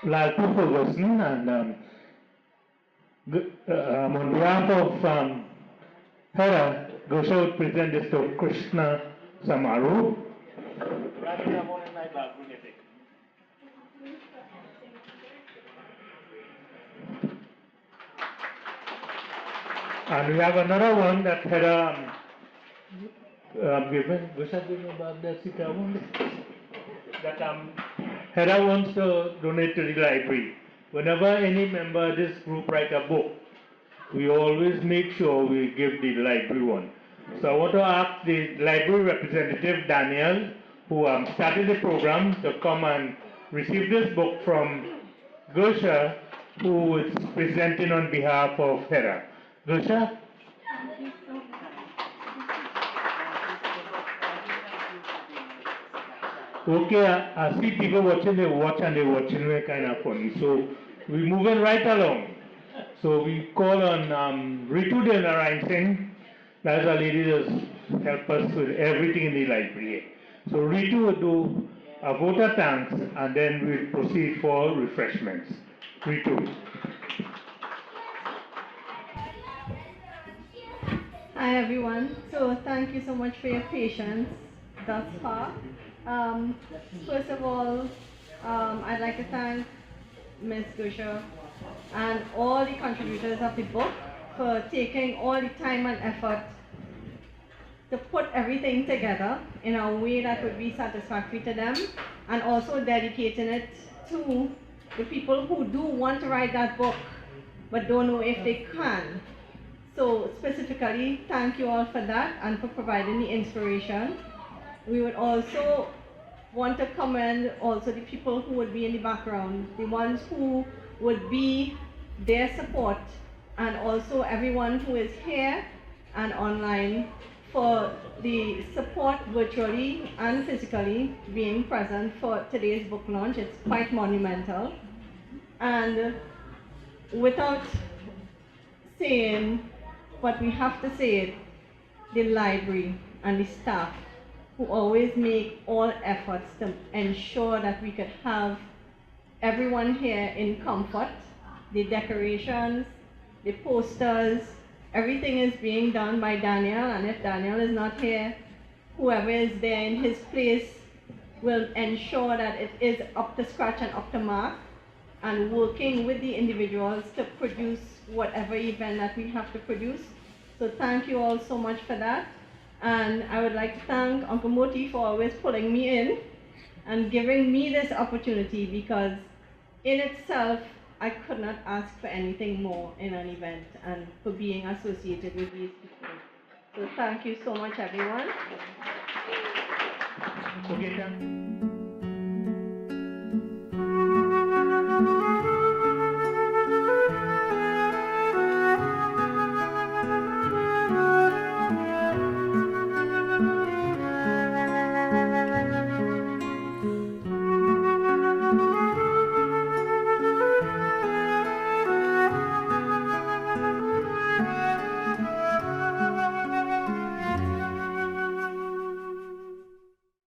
Lalpu Ferguson, and on behalf of Hera, Gosha would present this to Krishna Samaru. And we have another one that Hera given. Gosha, give me about that Sita one. That Hera wants to donate to the library. Whenever any member of this group write a book, we always make sure we give the library one. So I want to ask the library representative, Daniel, who started the program, to come and receive this book from Gosha, who is presenting on behalf of Hera. Gosha? Okay, I see people watching, they watch and they watching me kind of funny. So we're moving right along. So we call on Ritu Narayan Singh. That's a lady that help us with everything in the library. So Ritu will do a vote of thanks and then we'll proceed for refreshments. Ritu. Hi everyone. So thank you so much for your patience thus far. First of all, I'd like to thank Ms. Gusha and all the contributors of the book for taking all the time and effort to put everything together in a way that would be satisfactory to them, and also dedicating it to the people who do want to write that book but don't know if they can. So specifically, thank you all for that and for providing the inspiration. We would also want to commend also the people who would be in the background, the ones who would be their support, and also everyone who is here and online for the support virtually and physically being present for today's book launch. It's quite monumental. And without saying what we have to say it, the library and the staff who always make all efforts to ensure that we could have everyone here in comfort. The decorations, the posters, everything is being done by Daniel, and if Daniel is not here, whoever is there in his place will ensure that it is up to scratch and up to mark, and working with the individuals to produce whatever event that we have to produce. So thank you all so much for that. And I would like to thank Uncle Moti for always pulling me in and giving me this opportunity, because in itself, I could not ask for anything more in an event and for being associated with these people. So thank you so much, everyone. Okay,